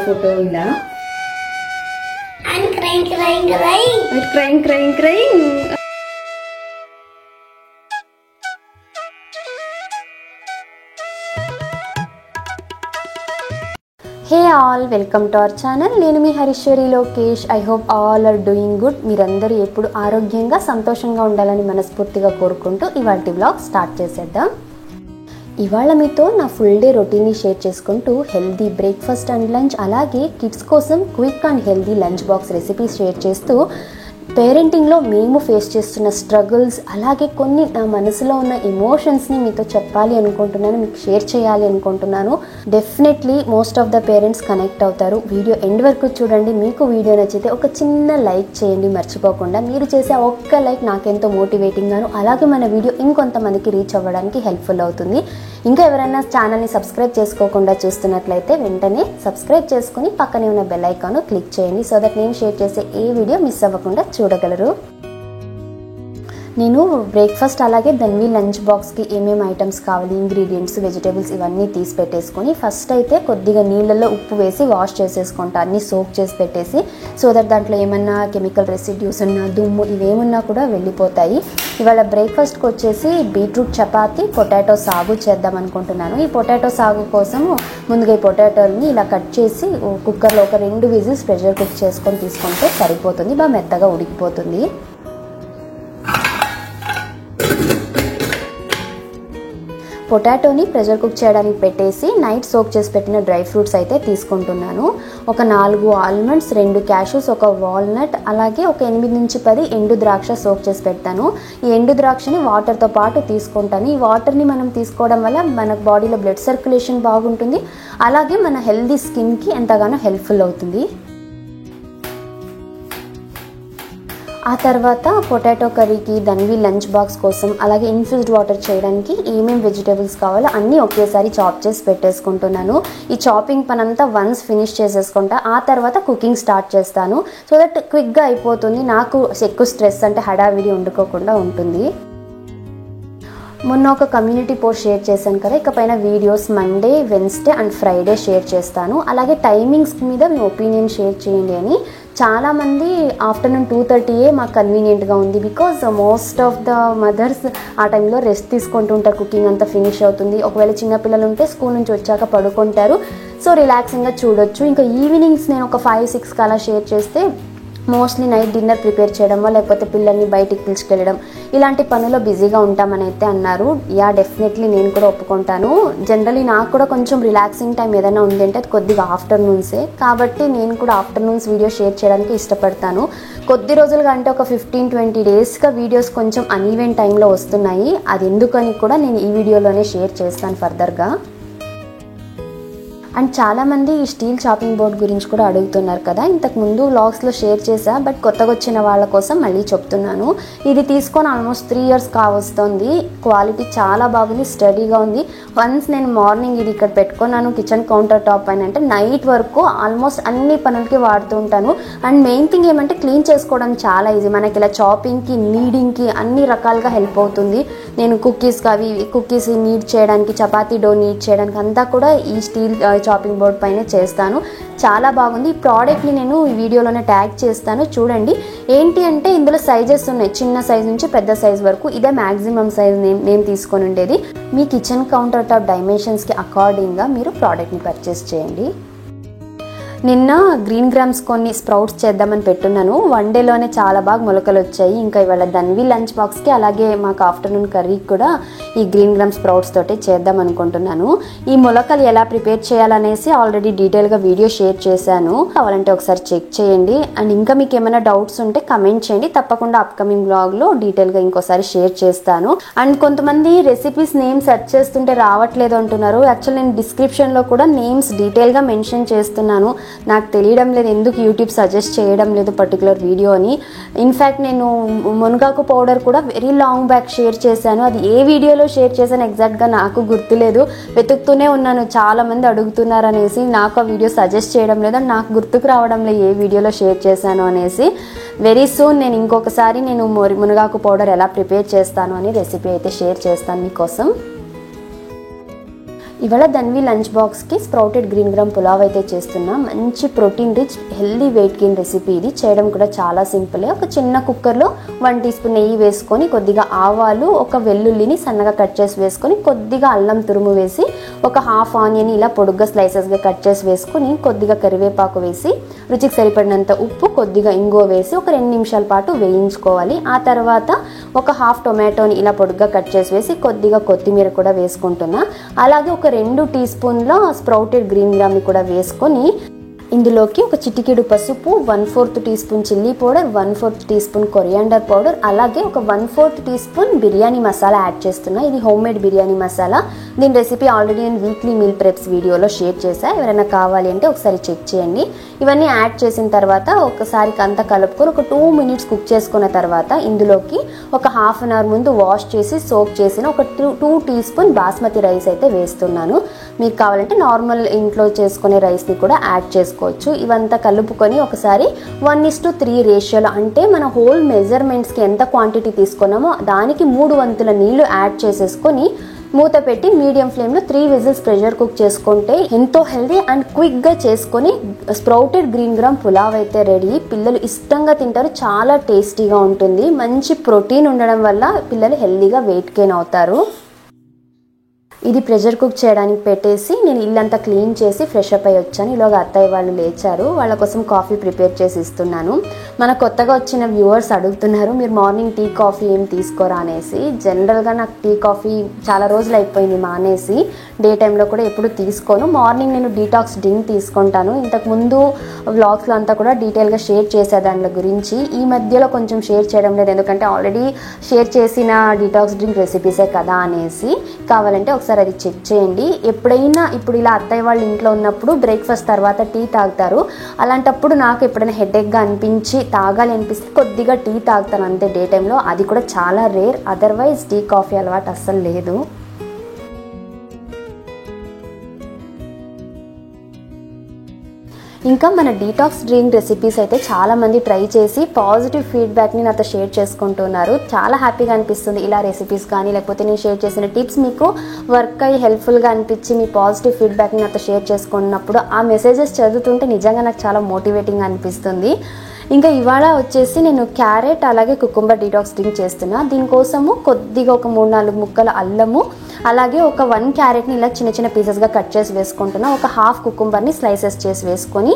Photo ఇలా I'm crying. Hey all, welcome to our channel. నేను మీ హరీశ్వరి Lokesh. I hope all are doing good. మీరందరూ ఎప్పుడు ఆరోగ్యంగా సంతోషంగా ఉండాలని మనస్ఫూర్తిగా కోరుకుంటూ ఇవాల్టి వ్లాగ్ స్టార్ట్ చేసేద్దాం. ఇవాళ మీతో నా ఫుల్ డే రొటీన్ని షేర్ చేసుకుంటూ హెల్దీ బ్రేక్ఫాస్ట్ అండ్ లంచ్ అలాగే కిడ్స్ కోసం quick and healthy lunch box recipes share చేస్తూ పేరెంటింగ్లో మేము ఫేస్ చేస్తున్న స్ట్రగుల్స్ అలాగే కొన్ని నా మనసులో ఉన్న ఎమోషన్స్ని మీతో చెప్పాలి అనుకుంటున్నాను, మీకు షేర్ చేయాలి అనుకుంటున్నాను. Definitely most of the parents connect అవుతారు. వీడియో ఎండ్ వరకు చూడండి. మీకు వీడియో నచ్చితే ఒక చిన్న లైక్ చేయండి మర్చిపోకుండా. మీరు చేసే ఒక్క లైక్ నాకెంతో మోటివేటింగ్గాను అలాగే మన వీడియో ఇంకొంతమందికి రీచ్ అవ్వడానికి హెల్ప్ఫుల్ అవుతుంది. ఇంకా ఎవరైనా ఛానల్ని సబ్స్క్రైబ్ చేసుకోకుండా చూస్తున్నట్లయితే వెంటనే సబ్స్క్రైబ్ చేసుకుని పక్కనే ఉన్న బెల్ ఐకాన్ క్లిక్ చేయండి సో దట్ నేను షేర్ చేసే ఏ వీడియో మిస్ అవ్వకుండా చూడగలరు. నేను బ్రేక్ఫాస్ట్ అలాగే ధన్వి లంచ్ బాక్స్కి ఏమేమి ఐటమ్స్ కావాలి, ఇంగ్రీడియంట్స్, వెజిటేబుల్స్ ఇవన్నీ తీసి పెట్టేసుకొని ఫస్ట్ అయితే కొద్దిగా నీళ్ళల్లో ఉప్పు వేసి వాష్ చేసేసుకుంటా, అన్నీ సోక్ చేసి పెట్టేసి సో దట్ దాంట్లో ఏమన్నా కెమికల్ రెసిడ్యూస్ ఉన్నా దుమ్ము ఇవేమున్నా కూడా వెళ్ళిపోతాయి. ఇవాళ బ్రేక్ఫాస్ట్కి వచ్చేసి బీట్రూట్ చపాతి పొటాటో సాగు చేద్దాం అనుకుంటున్నాను. ఈ పొటాటో సాగు కోసం ముందుగా ఈ పొటాటోని ఇలా కట్ చేసి కుక్కర్లో ఒక 2 విజిల్స్ ప్రెషర్ కుక్ చేసుకొని తీసుకుంటే సరిపోతుంది, బాగా మెత్తగా ఉడికిపోతుంది. పొటాటోని ప్రెషర్ కుక్ చేయడానికి పెట్టేసి నైట్ సోక్ చేసి పెట్టిన డ్రై ఫ్రూట్స్ అయితే తీసుకుంటున్నాను. ఒక 4 ఆల్మండ్స్, 2 క్యాషూస్, ఒక వాల్నట్ అలాగే ఒక 8 నుంచి 10 ఎండు ద్రాక్ష సోక్ చేసి పెడతాను. ఈ ఎండు ద్రాక్షని వాటర్తో పాటు తీసుకుంటాను. ఈ వాటర్ని మనం తీసుకోవడం వల్ల మన బాడీలో బ్లడ్ సర్క్యులేషన్ బాగుంటుంది అలాగే మన హెల్దీ స్కిన్కి ఎంతగానో హెల్ప్ఫుల్ అవుతుంది. ఆ తర్వాత పొటాటో కర్రీకి ధన్వి లంచ్ బాక్స్ కోసం అలాగే ఇన్ఫ్యూజ్డ్ వాటర్ చేయడానికి ఏమేమి వెజిటేబుల్స్ కావాలో అన్నీ ఒకేసారి చాప్ చేసి పెట్టేసుకుంటున్నాను. ఈ చాపింగ్ పని అంతా వన్స్ ఫినిష్ చేసేసుకుంటా. ఆ తర్వాత కుకింగ్ స్టార్ట్ చేస్తాను సో దట్ క్విక్గా అయిపోతుంది. నాకు ఎక్కువ స్ట్రెస్ అంటే హడావిడి వండుకోకుండా ఉంటుంది. మొన్న ఒక కమ్యూనిటీ పోస్ట్ షేర్ చేశాను కదా, ఇకపైన videos Monday, Wednesday and Friday share చేస్తాను. అలాగే టైమింగ్స్ మీద మీ ఒపీనియన్ షేర్ చేయండి అని. చాలామంది ఆఫ్టర్నూన్ 2:30 మాకు కన్వీనియంట్గా ఉంది because most of the mothers ఆ టైంలో రెస్ట్ తీసుకుంటూ ఉంటారు, కుకింగ్ అంతా ఫినిష్ అవుతుంది. ఒకవేళ చిన్నపిల్లలు ఉంటే స్కూల్ నుంచి వచ్చాక పడుకుంటారు, సో రిలాక్సింగ్గా చూడొచ్చు. ఇంకా ఈవినింగ్స్ నేను ఒక 5-6 అలా షేర్ చేస్తే మోస్ట్లీ నైట్ డిన్నర్ ప్రిపేర్ చేయడమో లేకపోతే పిల్లల్ని బయటికి పిలుచుకెళ్ళడం ఇలాంటి పనుల్లో బిజీగా ఉంటామని అయితే అన్నారు. యా డెఫినెట్లీ నేను కూడా ఒప్పుకుంటాను. జనరలీ నాకు కూడా కొంచెం రిలాక్సింగ్ టైం ఏదైనా ఉంది అంటే అది కొద్దిగా ఆఫ్టర్నూన్సే, కాబట్టి నేను కూడా ఆఫ్టర్నూన్స్ వీడియో షేర్ చేయడానికి ఇష్టపడతాను. కొద్ది రోజులుగా అంటే ఒక 15-20 డేస్గా వీడియోస్ కొంచెం అన్ఈవెన్ టైంలో వస్తున్నాయి. అది ఎందుకని కూడా నేను ఈ వీడియోలోనే షేర్ చేస్తాను ఫర్దర్గా. అండ్ చాలామంది ఈ స్టీల్ చాపింగ్ బోర్డ్ గురించి కూడా అడుగుతున్నారు కదా, ఇంతకుముందు వ్లాగ్స్లో షేర్ చేశా బట్ కొత్తగా వచ్చిన వాళ్ళ కోసం మళ్ళీ చెప్తున్నాను. ఇది తీసుకొని ఆల్మోస్ట్ 3 years కావస్తుంది. క్వాలిటీ చాలా బాగుంది, స్టడీగా ఉంది. వన్స్ నేను మార్నింగ్ ఇది ఇక్కడ పెట్టుకున్నాను కిచెన్ కౌంటర్ టాప్ పైన అంటే నైట్ వరకు ఆల్మోస్ట్ అన్ని పనులకి వాడుతూ ఉంటాను. అండ్ మెయిన్ థింగ్ ఏమంటే క్లీన్ చేసుకోవడం చాలా ఈజీ. మనకి ఇలా చాపింగ్కి, నీడింగ్కి అన్ని రకాలుగా హెల్ప్ అవుతుంది. నేను కుక్కీస్ నీడ్ చేయడానికి, చపాతీ డో నీడ్ చేయడానికి అంతా కూడా ఈ స్టీల్ చాపింగ్ బోర్డ్ పైన చేస్తాను. చాలా బాగుంది. ఈ ప్రోడక్ట్ని నేను ఈ వీడియోలోనే ట్యాగ్ చేస్తాను, చూడండి. ఏంటి అంటే ఇందులో సైజెస్ ఉన్నాయి, చిన్న సైజ్ నుంచి పెద్ద సైజ్ వరకు. ఇదే మ్యాక్సిమం సైజ్ నేను తీసుకొని ఉండేది. మీ కిచెన్ కౌంటర్ టాప్ డైమెన్షన్స్కి అకార్డింగ్గా మీరు ప్రోడక్ట్ని పర్చేస్ చేయండి. నిన్న గ్రీన్ గ్రామ్స్ కొన్ని స్ప్రౌట్స్ చేద్దామని పెట్టున్నాను. 1 డేలోనే చాలా బాగా మొలకలు వచ్చాయి. ఇంకా ఇవాళ ధన్వి లంచ్ బాక్స్కి అలాగే మాకు ఆఫ్టర్నూన్ కర్రీకి కూడా ఈ గ్రీన్ గ్రామ్ స్ప్రౌట్స్ తోటే చేద్దాం అనుకుంటున్నాను. ఈ మొలకలు ఎలా ప్రిపేర్ చేయాలనేసి ఆల్రెడీ డీటెయిల్గా వీడియో షేర్ చేశాను, కావాలంటే ఒకసారి చెక్ చేయండి. అండ్ ఇంకా మీకు ఏమైనా డౌట్స్ ఉంటే కమెంట్ చేయండి, తప్పకుండా అప్కమింగ్ బ్లాగ్లో డీటెయిల్గా ఇంకోసారి షేర్ చేస్తాను. అండ్ కొంతమంది రెసిపీస్ నేమ్స్ సెర్చ్ చేస్తుంటే రావట్లేదు అంటున్నారు. యాక్చువల్ నేను డిస్క్రిప్షన్లో కూడా నేమ్స్ డీటెయిల్గా మెన్షన్ చేస్తున్నాను. నాకు తెలియడం లేదు ఎందుకు యూట్యూబ్ సజెస్ట్ చేయడం లేదు పర్టికులర్ వీడియో అని. ఇన్ఫ్యాక్ట్ నేను మునగాకు పౌడర్ కూడా వెరీ లాంగ్ బ్యాక్ షేర్ చేశాను. అది ఏ వీడియోలో షేర్ చేశాను ఎగ్జాక్ట్గా నాకు గుర్తులేదు, వెతుకుతూనే ఉన్నాను. చాలామంది అడుగుతున్నారు అనేసి నాకు ఆ వీడియో సజెస్ట్ చేయడం లేదు, నాకు గుర్తుకు రావడం లేదు ఏ వీడియోలో షేర్ చేశాను అనేసి. వెరీ సూన్ నేను ఇంకొకసారి నేను మునగాకు పౌడర్ ఎలా ప్రిపేర్ చేస్తాను అని రెసిపీ అయితే షేర్ చేస్తాను మీకోసం. ఇవాళ ధన్వి లంచ్ బాక్స్కి స్ప్రౌటెడ్ గ్రీన్ గ్రామ్ పులావ్ అయితే చేస్తున్నా. మంచి protein rich healthy weight gain recipe ఇది. చేయడం కూడా చాలా సింపులే. ఒక చిన్న కుక్కర్లో 1 టీ స్పూన్ నెయ్యి వేసుకొని, కొద్దిగా ఆవాలు, ఒక వెల్లుల్లిని సన్నగా కట్ చేసి వేసుకొని, కొద్దిగా అల్లం తురుము వేసి, ఒక హాఫ్ ఆనియన్ ఇలా పొడుగ్గా స్లైసెస్గా కట్ చేసి వేసుకొని, కొద్దిగా కరివేపాకు వేసి, రుచికి సరిపడినంత ఉప్పు, కొద్దిగా ఇంగువ వేసి ఒక 2 నిమిషాల పాటు వేయించుకోవాలి. ఆ తర్వాత ఒక హాఫ్ టొమాటోని ఇలా పొడుగ్గా కట్ చేసి వేసి, కొద్దిగా కొత్తిమీర కూడా వేసుకుంటున్నా. అలాగే ఒక 2 టీ స్పూన్ల స్ప్రౌటెడ్ గ్రీన్ గ్రామ్ని కూడా వేసుకొని, ఇందులోకి ఒక చిటికెడు పసుపు, 1/4 teaspoon chilli powder, 1/4 teaspoon coriander powder, అలాగే ఒక 1/4 teaspoon biryani masala add చేస్తున్నా. ఇది హోమ్ మేడ్ బిర్యానీ మసాలా. దీని రెసిపీ ఆల్రెడీ నేను వీక్లీ మీల్ ప్రెప్స్ వీడియోలో షేర్ చేశా. ఎవరైనా కావాలి అంటే ఒకసారి చెక్ చేయండి. ఇవన్నీ యాడ్ చేసిన తర్వాత ఒకసారి అంతా కలుపుకొని ఒక 2 మినిట్స్ కుక్ చేసుకున్న తర్వాత ఇందులోకి ఒక హాఫ్ అన్ అవర్ ముందు వాష్ చేసి సోక్ చేసిన ఒక 2 టీ స్పూన్ బాస్మతి రైస్ అయితే వేస్తున్నాను. మీకు కావాలంటే నార్మల్ ఇంట్లో చేసుకునే రైస్ని కూడా యాడ్ చేసుకోవచ్చు. ఇవంతా కలుపుకొని ఒకసారి 1:3 రేషియోలో, అంటే మన హోల్ మెజర్మెంట్స్కి ఎంత క్వాంటిటీ తీసుకున్నామో దానికి 3 వంతుల నీళ్లు యాడ్ చేసేసుకొని మూత పెట్టి మీడియం ఫ్లేమ్లో 3 విజిల్స్ ప్రెషర్ కుక్ చేసుకుంటే ఎంతో హెల్దీ అండ్ క్విక్గా చేసుకొని స్ప్రౌటెడ్ గ్రీన్ గ్రామ్ పులావ్ అయితే రెడీ. పిల్లలు ఇష్టంగా తింటారు. చాలా టేస్టీగా ఉంటుంది. మంచి ప్రోటీన్ ఉండడం వల్ల పిల్లలు హెల్దీగా వెయిట్ గెయిన్ అవుతారు. ఇది ప్రెషర్ కుక్ చేయడానికి పెట్టేసి నేను ఇల్లంతా క్లీన్ చేసి ఫ్రెష్ అప్ అయ్యి వచ్చాను. ఇలాగ అత్తయ్య వాళ్ళు లేచారు. వాళ్ళ కోసం కాఫీ ప్రిపేర్ చేసి ఇస్తున్నాను. మన కొత్తగా వచ్చిన వ్యూవర్స్ అడుగుతున్నారు, మీరు మార్నింగ్ టీ కాఫీ ఏం తీసుకోరా అనేసి. జనరల్గా నాకు టీ కాఫీ చాలా రోజులు అయిపోయింది మానేసి. డే టైంలో కూడా ఎప్పుడు తీసుకోను. మార్నింగ్ నేను డీటాక్స్ డ్రింక్ తీసుకుంటాను. ఇంతకుముందు వ్లాగ్స్లో అంతా కూడా డీటెయిల్గా షేర్ చేసే దాని గురించి. ఈ మధ్యలో కొంచెం షేర్ చేయడం లేదు, ఎందుకంటే ఆల్రెడీ షేర్ చేసిన డీటాక్స్ డ్రింక్ రెసిపీసే కదా అనేసి. కావాలంటే ఒకసారి అది చెక్ చేయండి. ఎప్పుడైనా ఇప్పుడు ఇలా అత్తయ్య వాళ్ళు ఇంట్లో ఉన్నప్పుడు బ్రేక్ఫాస్ట్ తర్వాత టీ తాగుతారు. అలాంటప్పుడు నాకు ఎప్పుడైనా హెడేక్గా అనిపించి తాగాలి అనిపిస్తే కొద్దిగా టీ తాగుతాను అంతే డే టైంలో. అది కూడా చాలా రేర్. అదర్వైజ్ టీ కాఫీ అలవాటు అస్సలు లేదు. ఇంకా మన డీటాక్స్ డ్రింక్ రెసిపీస్ అయితే చాలామంది ట్రై చేసి పాజిటివ్ ఫీడ్బ్యాక్ని నాతో షేర్ చేసుకుంటున్నారు. చాలా హ్యాపీగా అనిపిస్తుంది. ఇలా రెసిపీస్ కానీ లేకపోతే నేను షేర్ చేసిన టిప్స్ మీకు వర్క్ అయ్యి హెల్ప్ఫుల్గా అనిపించి మీ పాజిటివ్ ఫీడ్బ్యాక్ని నాతో షేర్ చేసుకున్నప్పుడు ఆ మెసేజెస్ చదువుతుంటే నిజంగా నాకు చాలా మోటివేటింగ్ అనిపిస్తుంది. ఇంకా ఇవాళ వచ్చేసి నేను క్యారెట్ అలాగే కుకుంబర్ డీటాక్స్ డ్రింక్ చేస్తున్నా. దీనికోసము కొద్దిగా ఒక 3-4 ముక్కల అల్లము, అలాగే ఒక 1 క్యారెట్ని ఇలా చిన్న చిన్న పీసెస్గా కట్ చేసి వేసుకుంటున్నా. ఒక హాఫ్ కుకుంబర్ని స్లైసెస్ చేసి వేసుకొని,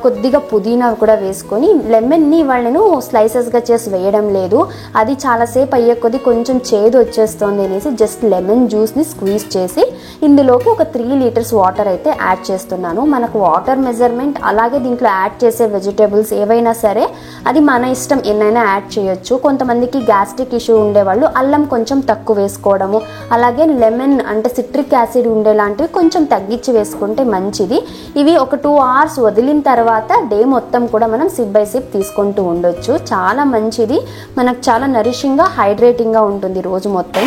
కొద్దిగా పుదీనా కూడా వేసుకొని, లెమన్ని ఇవాళ నేను స్లైసెస్గా చేసి వేయడం లేదు. అది చాలాసేపు అయ్యే కొద్ది కొంచెం చేదు వచ్చేస్తుంది అనేసి జస్ట్ లెమన్ జ్యూస్ని స్క్వీజ్ చేసి ఇందులోకి ఒక 3 లీటర్స్ వాటర్ అయితే యాడ్ చేస్తున్నాను. మనకు వాటర్ మెజర్మెంట్ అలాగే దీంట్లో యాడ్ చేసే వెజిటేబుల్స్ ఏవైనా సరే అది మన ఇష్టం, ఎన్నైనా యాడ్ చేయొచ్చు. కొంతమందికి గ్యాస్ట్రిక్ ఇష్యూ ఉండేవాళ్ళు అల్లం కొంచెం తక్కువ వేసుకోవడము, అలాగే లెమన్ అంటే సిట్రిక్ యాసిడ్ ఉండేలాంటివి కొంచెం తగ్గించి వేసుకుంటే మంచిది. ఇవి ఒక 2 అవర్స్ వదిలిన తర్వాత డే మొత్తం కూడా మనం సిప్ బై సిప్ తీసుకుంటూ ఉండొచ్చు. చాలా మంచిది. మనకు చాలా నరిషింగ్గా హైడ్రేటింగ్గా ఉంటుంది రోజు మొత్తం.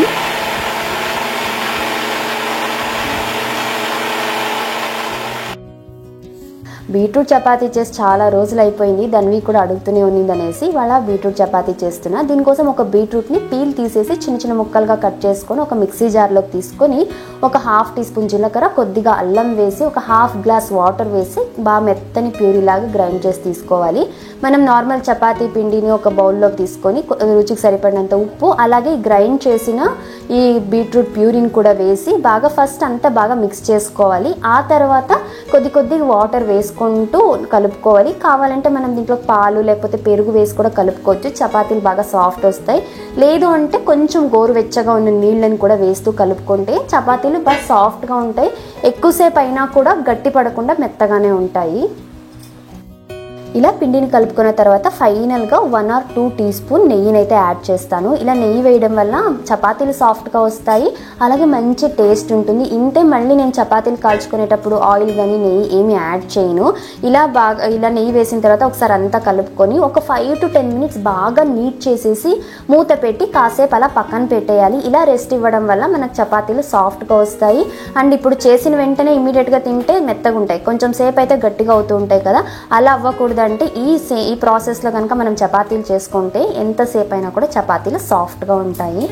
బీట్రూట్ చపాతీ చేసి చాలా రోజులు అయిపోయింది. ధన్వి కూడా అడుగుతూనే ఉన్నింది అనేసి ఇవాళ బీట్రూట్ చపాతీ చేస్తున్నా. దీనికోసం ఒక బీట్రూట్ని పీల్ తీసేసి చిన్న చిన్న ముక్కలుగా కట్ చేసుకొని ఒక మిక్సీ జార్లోకి తీసుకొని ఒక 1/2 టీ స్పూన్ జీలకర్ర, కొద్దిగా అల్లం వేసి ఒక 1/2 గ్లాస్ వాటర్ వేసి బాగా మెత్తని ప్యూరీలాగా గ్రైండ్ చేసి తీసుకోవాలి. మనం నార్మల్ చపాతీ పిండిని ఒక బౌల్లోకి తీసుకొని రుచికి సరిపడినంత ఉప్పు, అలాగే గ్రైండ్ చేసిన ఈ బీట్రూట్ ప్యూరీని కూడా వేసి బాగా ఫస్ట్ అంతా బాగా మిక్స్ చేసుకోవాలి. ఆ తర్వాత కొద్దిగా వాటర్ వేసుకుంటూ కలుపుకోవాలి. కావాలంటే మనం దీంట్లో పాలు లేకపోతే పెరుగు వేసి కూడా కలుపుకోవచ్చు. చపాతీలు బాగా సాఫ్ట్ వస్తాయి. లేదు అంటే కొంచెం గోరువెచ్చగా ఉన్న నీళ్ళని కూడా వేస్తూ కలుపుకుంటే చపాతీలు బాగా సాఫ్ట్గా ఉంటాయి. ఎక్కువసేపు అయినా కూడా గట్టి పడకుండా మెత్తగానే ఉంటాయి. ఇలా పిండిని కలుపుకున్న తర్వాత ఫైనల్గా 1 or 2 టీ స్పూన్ నెయ్యిని అయితే యాడ్ చేస్తాను. ఇలా నెయ్యి వేయడం వల్ల చపాతీలు సాఫ్ట్గా వస్తాయి, అలాగే మంచి టేస్ట్ ఉంటుంది. ఇంతే, మళ్ళీ నేను చపాతీలు కాల్చుకునేటప్పుడు ఆయిల్ కానీ నెయ్యి ఏమి యాడ్ చేయను. ఇలా నెయ్యి వేసిన తర్వాత ఒకసారి అంతా కలుపుకొని ఒక 5 to 10 మినిట్స్ బాగా నీట్ చేసేసి మూత పెట్టి కాసేపు అలా పక్కన పెట్టేయాలి. ఇలా రెస్ట్ ఇవ్వడం వల్ల మనకు చపాతీలు సాఫ్ట్గా వస్తాయి. అండ్ ఇప్పుడు చేసిన వెంటనే ఇమీడియట్గా తింటే మెత్తగా ఉంటాయి, కొంచెం సేపు అయితే గట్టిగా అవుతూ ఉంటాయి కదా. అలా అవ్వకూడదు. అంటే ఈ ప్రాసెస్లో కనుక మనం చపాతీలు చేసుకుంటే ఎంతసేపు అయినా కూడా చపాతీలు సాఫ్ట్గా ఉంటాయి.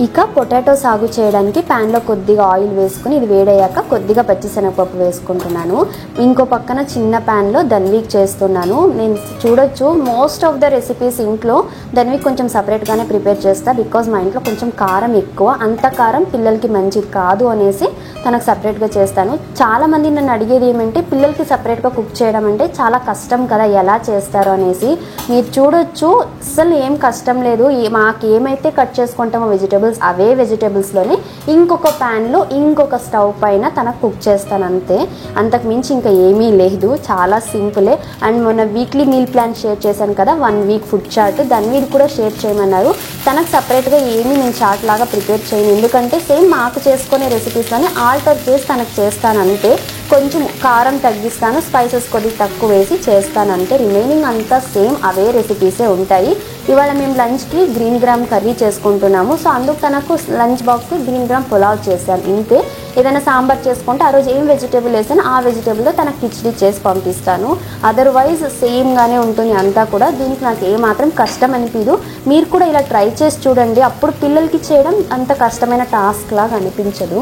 ఇక పొటాటో సాగు చేయడానికి ప్యాన్లో కొద్దిగా ఆయిల్ వేసుకుని ఇది వేడయ్యాక కొద్దిగా పచ్చిశనగపప్పు వేసుకుంటున్నాను. ఇంకో పక్కన చిన్న ప్యాన్లో ధన్వీక్ చేస్తున్నాను. నేను చూడొచ్చు మోస్ట్ ఆఫ్ ద రెసిపీస్ ఇంట్లో ధన్వీక్ కొంచెం సపరేట్గానే ప్రిపేర్ చేస్తా. బికాజ్ మా ఇంట్లో కొంచెం కారం ఎక్కువ, అంత కారం పిల్లలకి మంచిది కాదు అనేసి తనకు సపరేట్గా చేస్తాను. చాలామంది నన్ను అడిగేది ఏమంటే పిల్లలకి సపరేట్గా కుక్ చేయడం అంటే చాలా కష్టం కదా, ఎలా చేస్తారు అనేసి. మీరు చూడొచ్చు అస్సలు ఏం కష్టం లేదు. మాకు ఏమైతే కట్ చేసుకుంటామో వెజిటేబుల్స్ అవే వెజిటేబుల్స్లోనే ఇంకొక ప్యాన్లో ఇంకొక స్టవ్ పైన తనకు కుక్ చేస్తాను అంతే. అంతకు మించి ఇంకా ఏమీ లేదు, చాలా సింపులే. అండ్ మొన్న వీక్లీ మీల్ ప్లాన్ షేర్ చేశాను కదా, 1 వీక్ ఫుడ్ చార్ట్, దాని మీద కూడా షేర్ చేయమన్నారు. తనకు సపరేట్గా ఏమీ నేను చార్ట్ లాగా ప్రిపేర్ చేయను, ఎందుకంటే సేమ్ మాకు చేసుకునే రెసిపీస్లోనే ఆల్టర్ చేసి తనకు చేస్తాను అంతే. కొంచెం కారం తగ్గిస్తాను, స్పైసెస్ కొద్దిగా తక్కువ వేసి చేస్తాను అంతే. రిమైనింగ్ అంతా సేమ్ అవే రెసిపీసే ఉంటాయి. ఇవాళ మేము లంచ్కి గ్రీన్ గ్రామ్ కర్రీ చేసుకుంటున్నాము. సో అందుకు తనకు లంచ్ బాక్స్కి గ్రీన్ గ్రామ్ పులావ్ చేశాను ఇంతే. ఏదైనా సాంబార్ చేసుకుంటే ఆ రోజు ఏం వెజిటేబుల్ వేసాను ఆ వెజిటేబుల్లో తనకు కిచడీ చేసి పంపిస్తాను. అదర్వైజ్ సేమ్గానే ఉంటుంది అంతా కూడా. దీనికి నాకు ఏమాత్రం కష్టం అనిపించదు. మీరు కూడా ఇలా ట్రై చేసి చూడండి, అప్పుడు పిల్లలకి చేయడం అంత కష్టమైన టాస్క్ లాగా అనిపించదు.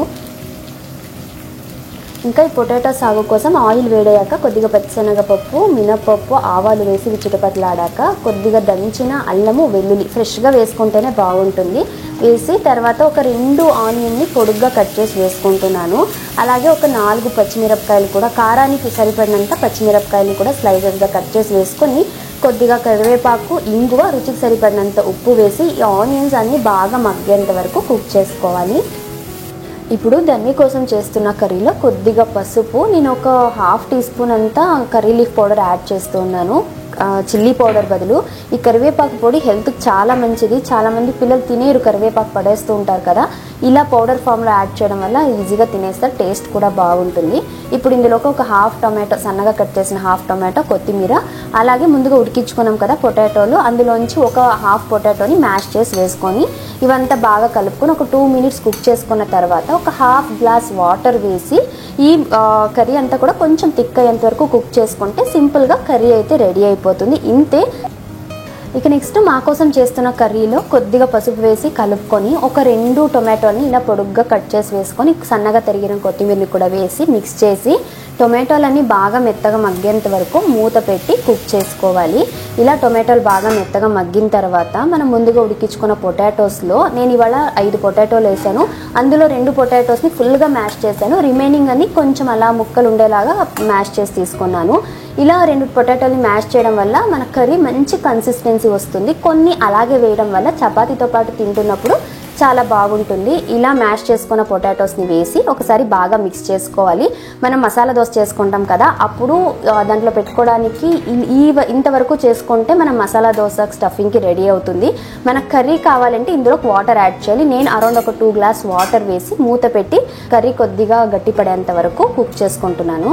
ఇంకా ఈ పొటాటో సాగు కోసం ఆయిల్ వేడయ్యాక కొద్దిగా పచ్చిశనగపప్పు, మినప్పప్పు, ఆవాలు వేసి చిటపటలాడాక కొద్దిగా దంచిన అల్లము, వెల్లుల్లి ఫ్రెష్గా వేసుకుంటేనే బాగుంటుంది వేసి తర్వాత ఒక 2 ఆనియన్ని పొడుగ్గా కట్ చేసి వేసుకుంటున్నాను. అలాగే ఒక 4 పచ్చిమిరపకాయలు కూడా కారానికి సరిపడినంత పచ్చిమిరపకాయలు కూడా స్లైసెస్గా కట్ చేసి వేసుకొని కొద్దిగా కరివేపాకు, ఇంగువ, రుచికి సరిపడినంత ఉప్పు వేసి ఈ ఆనియన్స్ అన్నీ బాగా మగ్గేంత వరకు కుక్ చేసుకోవాలి. ఇప్పుడు ధన్వీ కోసం చేస్తున్న కర్రీలో కొద్దిగా పసుపు, నేను ఒక 1/2 టీ స్పూన్ అంతా కర్రీ లీఫ్ పౌడర్ యాడ్ చేస్తున్నాను. చిల్లీ పౌడర్ బదులు ఈ కరివేపాకు పొడి హెల్త్కి చాలా మంచిది. చాలామంది పిల్లలు తినేరు, కరివేపాకు పడేస్తూ ఉంటారు కదా. ఇలా పౌడర్ ఫామ్లో యాడ్ చేయడం వల్ల ఈజీగా తినేస్తారు, టేస్ట్ కూడా బాగుంటుంది. ఇప్పుడు ఇందులోకి ఒక 1/2 టొమాటో, సన్నగా కట్ చేసిన 1/2 టొమాటో, కొత్తిమీర, అలాగే ముందుగా ఉడికించుకున్నాం కదా పొటాటోలు, అందులోంచి ఒక 1/2 పొటాటోని మ్యాష్ చేసి వేసుకొని ఇవంతా బాగా కలుపుకొని ఒక 2 మినిట్స్ కుక్ చేసుకున్న తర్వాత ఒక 1/2 గ్లాస్ వాటర్ వేసి ఈ కర్రీ అంతా కూడా కొంచెం థిక్ అయ్యేంత వరకు కుక్ చేసుకుంటే సింపుల్గా కర్రీ అయితే రెడీ అయిపోతుంది. ఇంతే. ఇక నెక్స్ట్ మా కోసం చేస్తున్న కర్రీలో కొద్దిగా పసుపు వేసి కలుపుకొని ఒక 2 టొమాటోని ఇలా పొడుగ్గా కట్ చేసి వేసుకొని సన్నగా తరిగిన కొత్తిమీరని కూడా వేసి మిక్స్ చేసి టొమాటోలన్నీ బాగా మెత్తగా మగ్గేంత వరకు మూత పెట్టి కుక్ చేసుకోవాలి. ఇలా టొమాటోలు బాగా మెత్తగా మగ్గిన తర్వాత మనం ముందుగా ఉడికించుకున్న పొటాటోస్లో నేను ఇవాళ 5 పొటాటోలు వేసాను. అందులో 2 పొటాటోస్ని ఫుల్గా మ్యాష్ చేశాను, రిమైనింగ్ అన్ని కొంచెం అలా ముక్కలు ఉండేలాగా మ్యాష్ చేసి తీసుకున్నాను. ఇలా 2 పొటాటోని మ్యాష్ చేయడం వల్ల మన కర్రీ మంచి కన్సిస్టెన్సీ వస్తుంది. కొన్ని అలాగే వేయడం వల్ల చపాతీతో పాటు తింటున్నప్పుడు చాలా బాగుంటుంది. ఇలా మ్యాష్ చేసుకున్న పొటాటోస్ని వేసి ఒకసారి బాగా మిక్స్ చేసుకోవాలి. మనం మసాలా దోశ చేసుకుంటాం కదా, అప్పుడు దాంట్లో పెట్టుకోవడానికి ఇంతవరకు చేసుకుంటే మనం మసాలా దోశ స్టఫింగ్కి రెడీ అవుతుంది. మనకు కర్రీ కావాలంటే ఇందులో వాటర్ యాడ్ చేయాలి. నేను అరౌండ్ ఒక 2 గ్లాస్ వాటర్ వేసి మూత పెట్టి కర్రీ కొద్దిగా గట్టిపడేంత వరకు కుక్ చేసుకుంటున్నాను.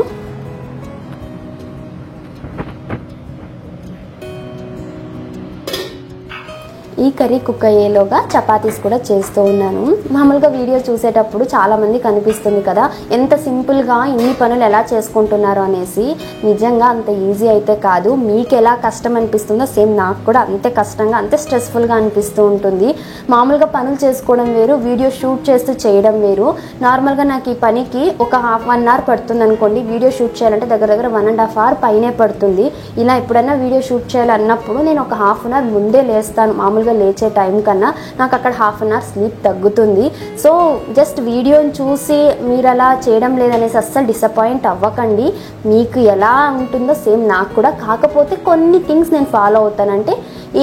ఈ కర్రీ కుక్ అయ్యేలోగా చపాతీస్ కూడా చేస్తూ ఉన్నాను. మామూలుగా వీడియో చూసేటప్పుడు చాలామంది కనిపిస్తుంది కదా ఎంత సింపుల్గా ఇన్ని పనులు ఎలా చేసుకుంటున్నారు అనేసి. నిజంగా అంత ఈజీ అయితే కాదు. మీకు ఎలా కష్టం అనిపిస్తుందో సేమ్ నాకు కూడా అంతే కష్టంగా, అంతే స్ట్రెస్ఫుల్గా అనిపిస్తూ ఉంటుంది. మామూలుగా పనులు చేసుకోవడం వేరు, వీడియో షూట్ చేస్తూ చేయడం వేరు. నార్మల్గా నాకు ఈ పనికి ఒక 1 అవర్ పడుతుంది అనుకోండి, వీడియో షూట్ చేయాలంటే దగ్గర 1.5 అవర్ పైనే పడుతుంది. ఇలా ఎప్పుడైనా వీడియో షూట్ చేయాలన్నప్పుడు నేను ఒక 1/2 అవర్ ముందే లేస్తాను. మామూలుగా లేచే టైం కన్నా నాకు అక్కడ 1/2 అవర్ స్లీప్ తగ్గుతుంది. సో జస్ట్ వీడియోని చూసి మీరు అలా చేయడం లేదనేసి అస్సలు డిసప్పాయింట్ అవ్వకండి. మీకు ఎలా ఉంటుందో సేమ్ నాకు కూడా. కాకపోతే కొన్ని థింగ్స్ నేను ఫాలో అవుతానంటే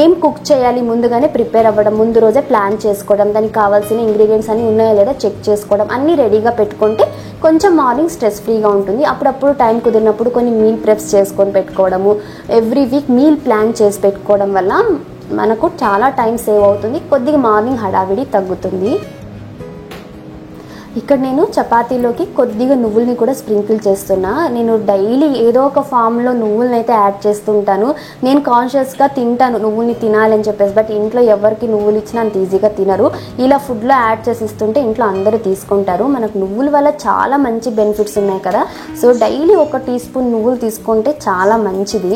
ఏం కుక్ చేయాలి ముందుగానే ప్రిపేర్ అవ్వడం, ముందు రోజే ప్లాన్ చేసుకోవడం, దానికి కావాల్సిన ఇంగ్రీడియంట్స్ అన్నీ ఉన్నాయా లేదా చెక్ చేసుకోవడం, అన్నీ రెడీగా పెట్టుకుంటే కొంచెం మార్నింగ్ స్ట్రెస్ ఫ్రీగా ఉంటుంది. అప్పుడప్పుడు టైం కుదిరినప్పుడు కొన్ని మీల్ ప్రెప్స్ చేసుకొని పెట్టుకోవడము, ఎవ్రీ వీక్ మీల్ ప్లాన్ చేసి పెట్టుకోవడం వల్ల మనకు చాలా టైం సేవ్ అవుతుంది, కొద్దిగా మార్నింగ్ హడావిడి తగ్గుతుంది. ఇక్కడ నేను చపాతీలోకి కొద్దిగా నువ్వుల్ని కూడా స్ప్రింకిల్ చేస్తున్నా. నేను డైలీ ఏదో ఒక ఫామ్లో నువ్వుల్ని అయితే యాడ్ చేస్తుంటాను. నేను కాన్షియస్గా తింటాను నువ్వుల్ని తినాలని చెప్పేసి, బట్ ఇంట్లో ఎవరికి నువ్వులు ఇచ్చినా అంత ఈజీగా తినరు. ఇలా ఫుడ్లో యాడ్ చేసి ఇస్తుంటే ఇంట్లో అందరూ తీసుకుంటారు. మనకు నువ్వుల వల్ల చాలా మంచి బెనిఫిట్స్ ఉన్నాయి కదా. సో డైలీ 1 టీ స్పూన్ నువ్వులు తీసుకుంటే చాలా మంచిది.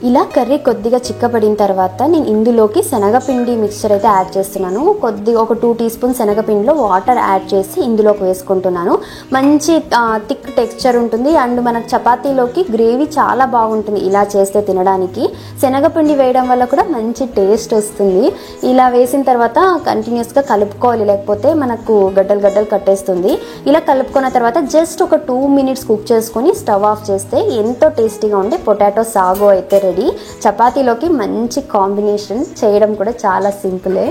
ఇలా కర్రీ కొద్దిగా చిక్కబడిన తర్వాత నేను ఇందులోకి శనగపిండి మిక్చర్ అయితే యాడ్ చేస్తున్నాను. కొద్దిగా ఒక 2 టీ స్పూన్ శనగపిండిలో వాటర్ యాడ్ చేసి ఇందులోకి వేసుకుంటున్నాను. మంచి థిక్ టెక్స్చర్ ఉంటుంది అండ్ మనకు చపాతీలోకి గ్రేవీ చాలా బాగుంటుంది ఇలా చేస్తే తినడానికి. శనగపిండి వేయడం వల్ల కూడా మంచి టేస్ట్ వస్తుంది. ఇలా వేసిన తర్వాత కంటిన్యూస్గా కలుపుకోవాలి, లేకపోతే మనకు గడ్డలు గడ్డలు కట్టేస్తుంది. ఇలా కలుపుకున్న తర్వాత జస్ట్ ఒక 2 మినిట్స్ కుక్ చేసుకొని స్టవ్ ఆఫ్ చేస్తే ఎంతో టేస్టీగా ఉండే పొటాటో సాగో అయితే రెడీ. చపాతీలోకి మంచి కాంబినేషన్, చేయడం కూడా చాలా సింపులే.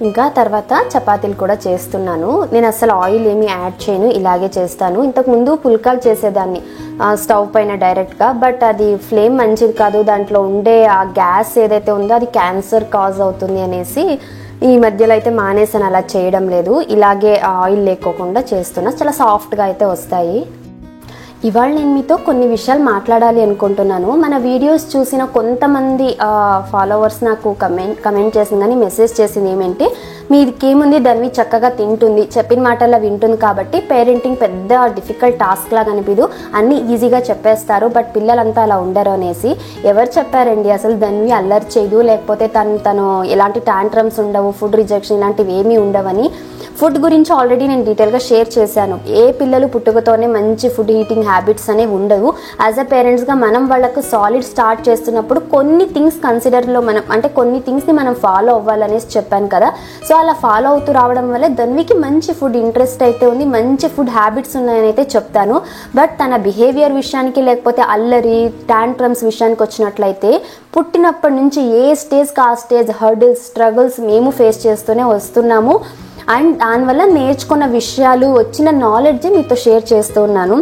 ఇంకా తర్వాత చపాతీలు కూడా చేస్తున్నాను. నేను అసలు ఆయిల్ ఏమీ యాడ్ చేయను, ఇలాగే చేస్తాను. ఇంతకుముందు పుల్కాలు చేసేదాన్ని స్టవ్ పైన డైరెక్ట్గా, బట్ అది ఫ్లేమ్ మంచిది కాదు, దాంట్లో ఉండే ఆ గ్యాస్ ఏదైతే ఉందో అది క్యాన్సర్ కాజ్ అవుతుంది అనేసి ఈ మధ్యలో అయితే మానేసాను, అలా చేయడం లేదు. ఇలాగే ఆయిల్ లేకోకుండా చేస్తున్నా, చాలా సాఫ్ట్గా అయితే వస్తాయి. ఇవాళ నేను మీతో కొన్ని విషయాలు మాట్లాడాలి అనుకుంటున్నాను. మన వీడియోస్ చూసిన కొంతమంది ఫాలోవర్స్ నాకు కమెంట్ చేసింది కానీ మెసేజ్ చేసింది ఏమంటే, మీకేముంది ధన్వి చక్కగా తింటుంది, చెప్పిన మాటల్లో వింటుంది కాబట్టి పేరెంటింగ్ పెద్ద డిఫికల్ట్ టాస్క్ లాగా అనిపిదు, అన్నీ ఈజీగా చెప్పేస్తారు, బట్ పిల్లలంతా అలా ఉండరు అనేసి. ఎవరు చెప్పారండి? అసలు ధన్వి అల్లరి చేయదు, లేకపోతే తను ఎలాంటి టాంట్రమ్స్ ఉండవు, ఫుడ్ రిజెక్షన్ ఇలాంటివి ఏమీ ఉండవని. ఫుడ్ గురించి ఆల్రెడీ నేను డీటెయిల్గా షేర్ చేశాను. ఏ పిల్లలు పుట్టుకతోనే మంచి ఫుడ్ ఈటింగ్ హ్యాబిట్స్ అనేవి ఉండవు. యాజ్ అ పేరెంట్స్గా మనం వాళ్ళకు సాలిడ్ స్టార్ట్ చేస్తున్నప్పుడు కొన్ని థింగ్స్ కన్సిడర్లో కొన్ని థింగ్స్ని మనం ఫాలో అవ్వాలనేసి చెప్పాను కదా. సో అలా ఫాలో అవుతూ రావడం వల్ల ధన్వికి మంచి ఫుడ్ ఇంట్రెస్ట్ అయితే ఉంది, మంచి ఫుడ్ హ్యాబిట్స్ ఉన్నాయని అయితే చెప్తాను. బట్ తన బిహేవియర్ విషయానికి, లేకపోతే అల్లరి టాంట్రమ్స్ విషయానికి వచ్చినట్లయితే పుట్టినప్పటి నుంచి ఏ స్టేజ్కి ఆ స్టేజ్ హర్డిల్స్, స్ట్రగుల్స్ మేము ఫేస్ చేస్తూనే వస్తున్నాము. అండ్ దానివల్ల నేర్చుకున్న విషయాలు, వచ్చిన నాలెడ్జ్ మీతో షేర్ చేస్తూ ఉన్నాను.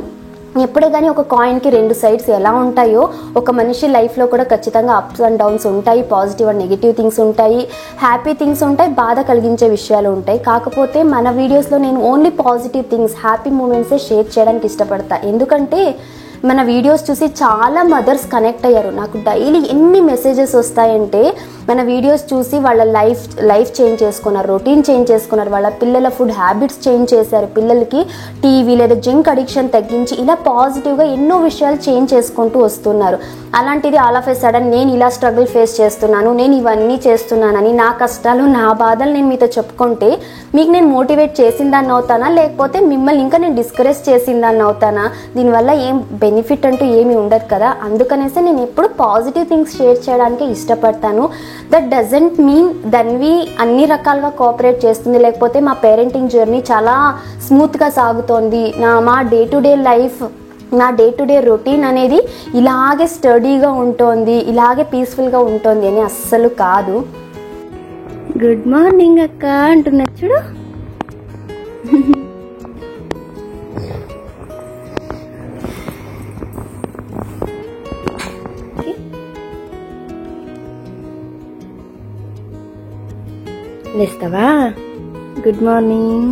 ఎప్పుడే కానీ ఒక కాయిన్కి 2 సైడ్స్ ఎలా ఉంటాయో, ఒక మనిషి లైఫ్లో కూడా ఖచ్చితంగా అప్స్ అండ్ డౌన్స్ ఉంటాయి. పాజిటివ్ అండ్ నెగిటివ్ థింగ్స్ ఉంటాయి, హ్యాపీ థింగ్స్ ఉంటాయి, బాధ కలిగించే విషయాలు ఉంటాయి. కాకపోతే మన వీడియోస్లో నేను ఓన్లీ పాజిటివ్ థింగ్స్, హ్యాపీ మూమెంట్సే షేర్ చేయడానికి ఇష్టపడతా. ఎందుకంటే మన వీడియోస్ చూసి చాలా మదర్స్ కనెక్ట్ అయ్యారు. నాకు డైలీ ఎన్ని మెసేజెస్ వస్తాయంటే, మన వీడియోస్ చూసి వాళ్ళ లైఫ్ చేంజ్ చేసుకున్నారు, రొటీన్ చేంజ్ చేసుకున్నారు, వాళ్ళ పిల్లల ఫుడ్ హ్యాబిట్స్ చేంజ్ చేశారు, పిల్లలకి టీవీ లేదా జంక్ అడిక్షన్ తగ్గించి ఇలా పాజిటివ్గా ఎన్నో విషయాలు చేంజ్ చేసుకుంటూ వస్తున్నారు. అలాంటిది ఆల్ ఆఫ్ ఎ సడన్ నేను ఇలా స్ట్రగుల్ ఫేస్ చేస్తున్నాను, నేను ఇవన్నీ చేస్తున్నానని నా కష్టాలు, నా బాధలు నేను మీతో చెప్పుకుంటే మీకు నేను మోటివేట్ చేసిందాన్ని అవుతానా, లేకపోతే మిమ్మల్ని ఇంకా నేను డిస్కరేజ్ చేసిందాన్ని అవుతానా? దీనివల్ల ఏం బెనిఫిట్ అంటూ ఏమీ ఉండదు కదా. అందుకనేసి నేను ఎప్పుడు పాజిటివ్ థింగ్స్ షేర్ చేయడానికి ఇష్టపడతాను. దట్ డజంట్ మీన్ ధన్వి అన్ని రకాలుగా కోఆపరేట్ చేస్తుంది, లేకపోతే మా పేరెంటింగ్ జర్నీ చాలా స్మూత్గా సాగుతోంది, మా డే టు డే లైఫ్, నా డే టు డే రొటీన్ అనేది ఇలాగే స్టడీగా ఉంటుంది, ఇలాగే పీస్ఫుల్గా ఉంటుంది అని అస్సలు కాదు. గుడ్ మార్నింగ్ అక్క అంటున్నా చూడు. లేస్తావా? Good morning.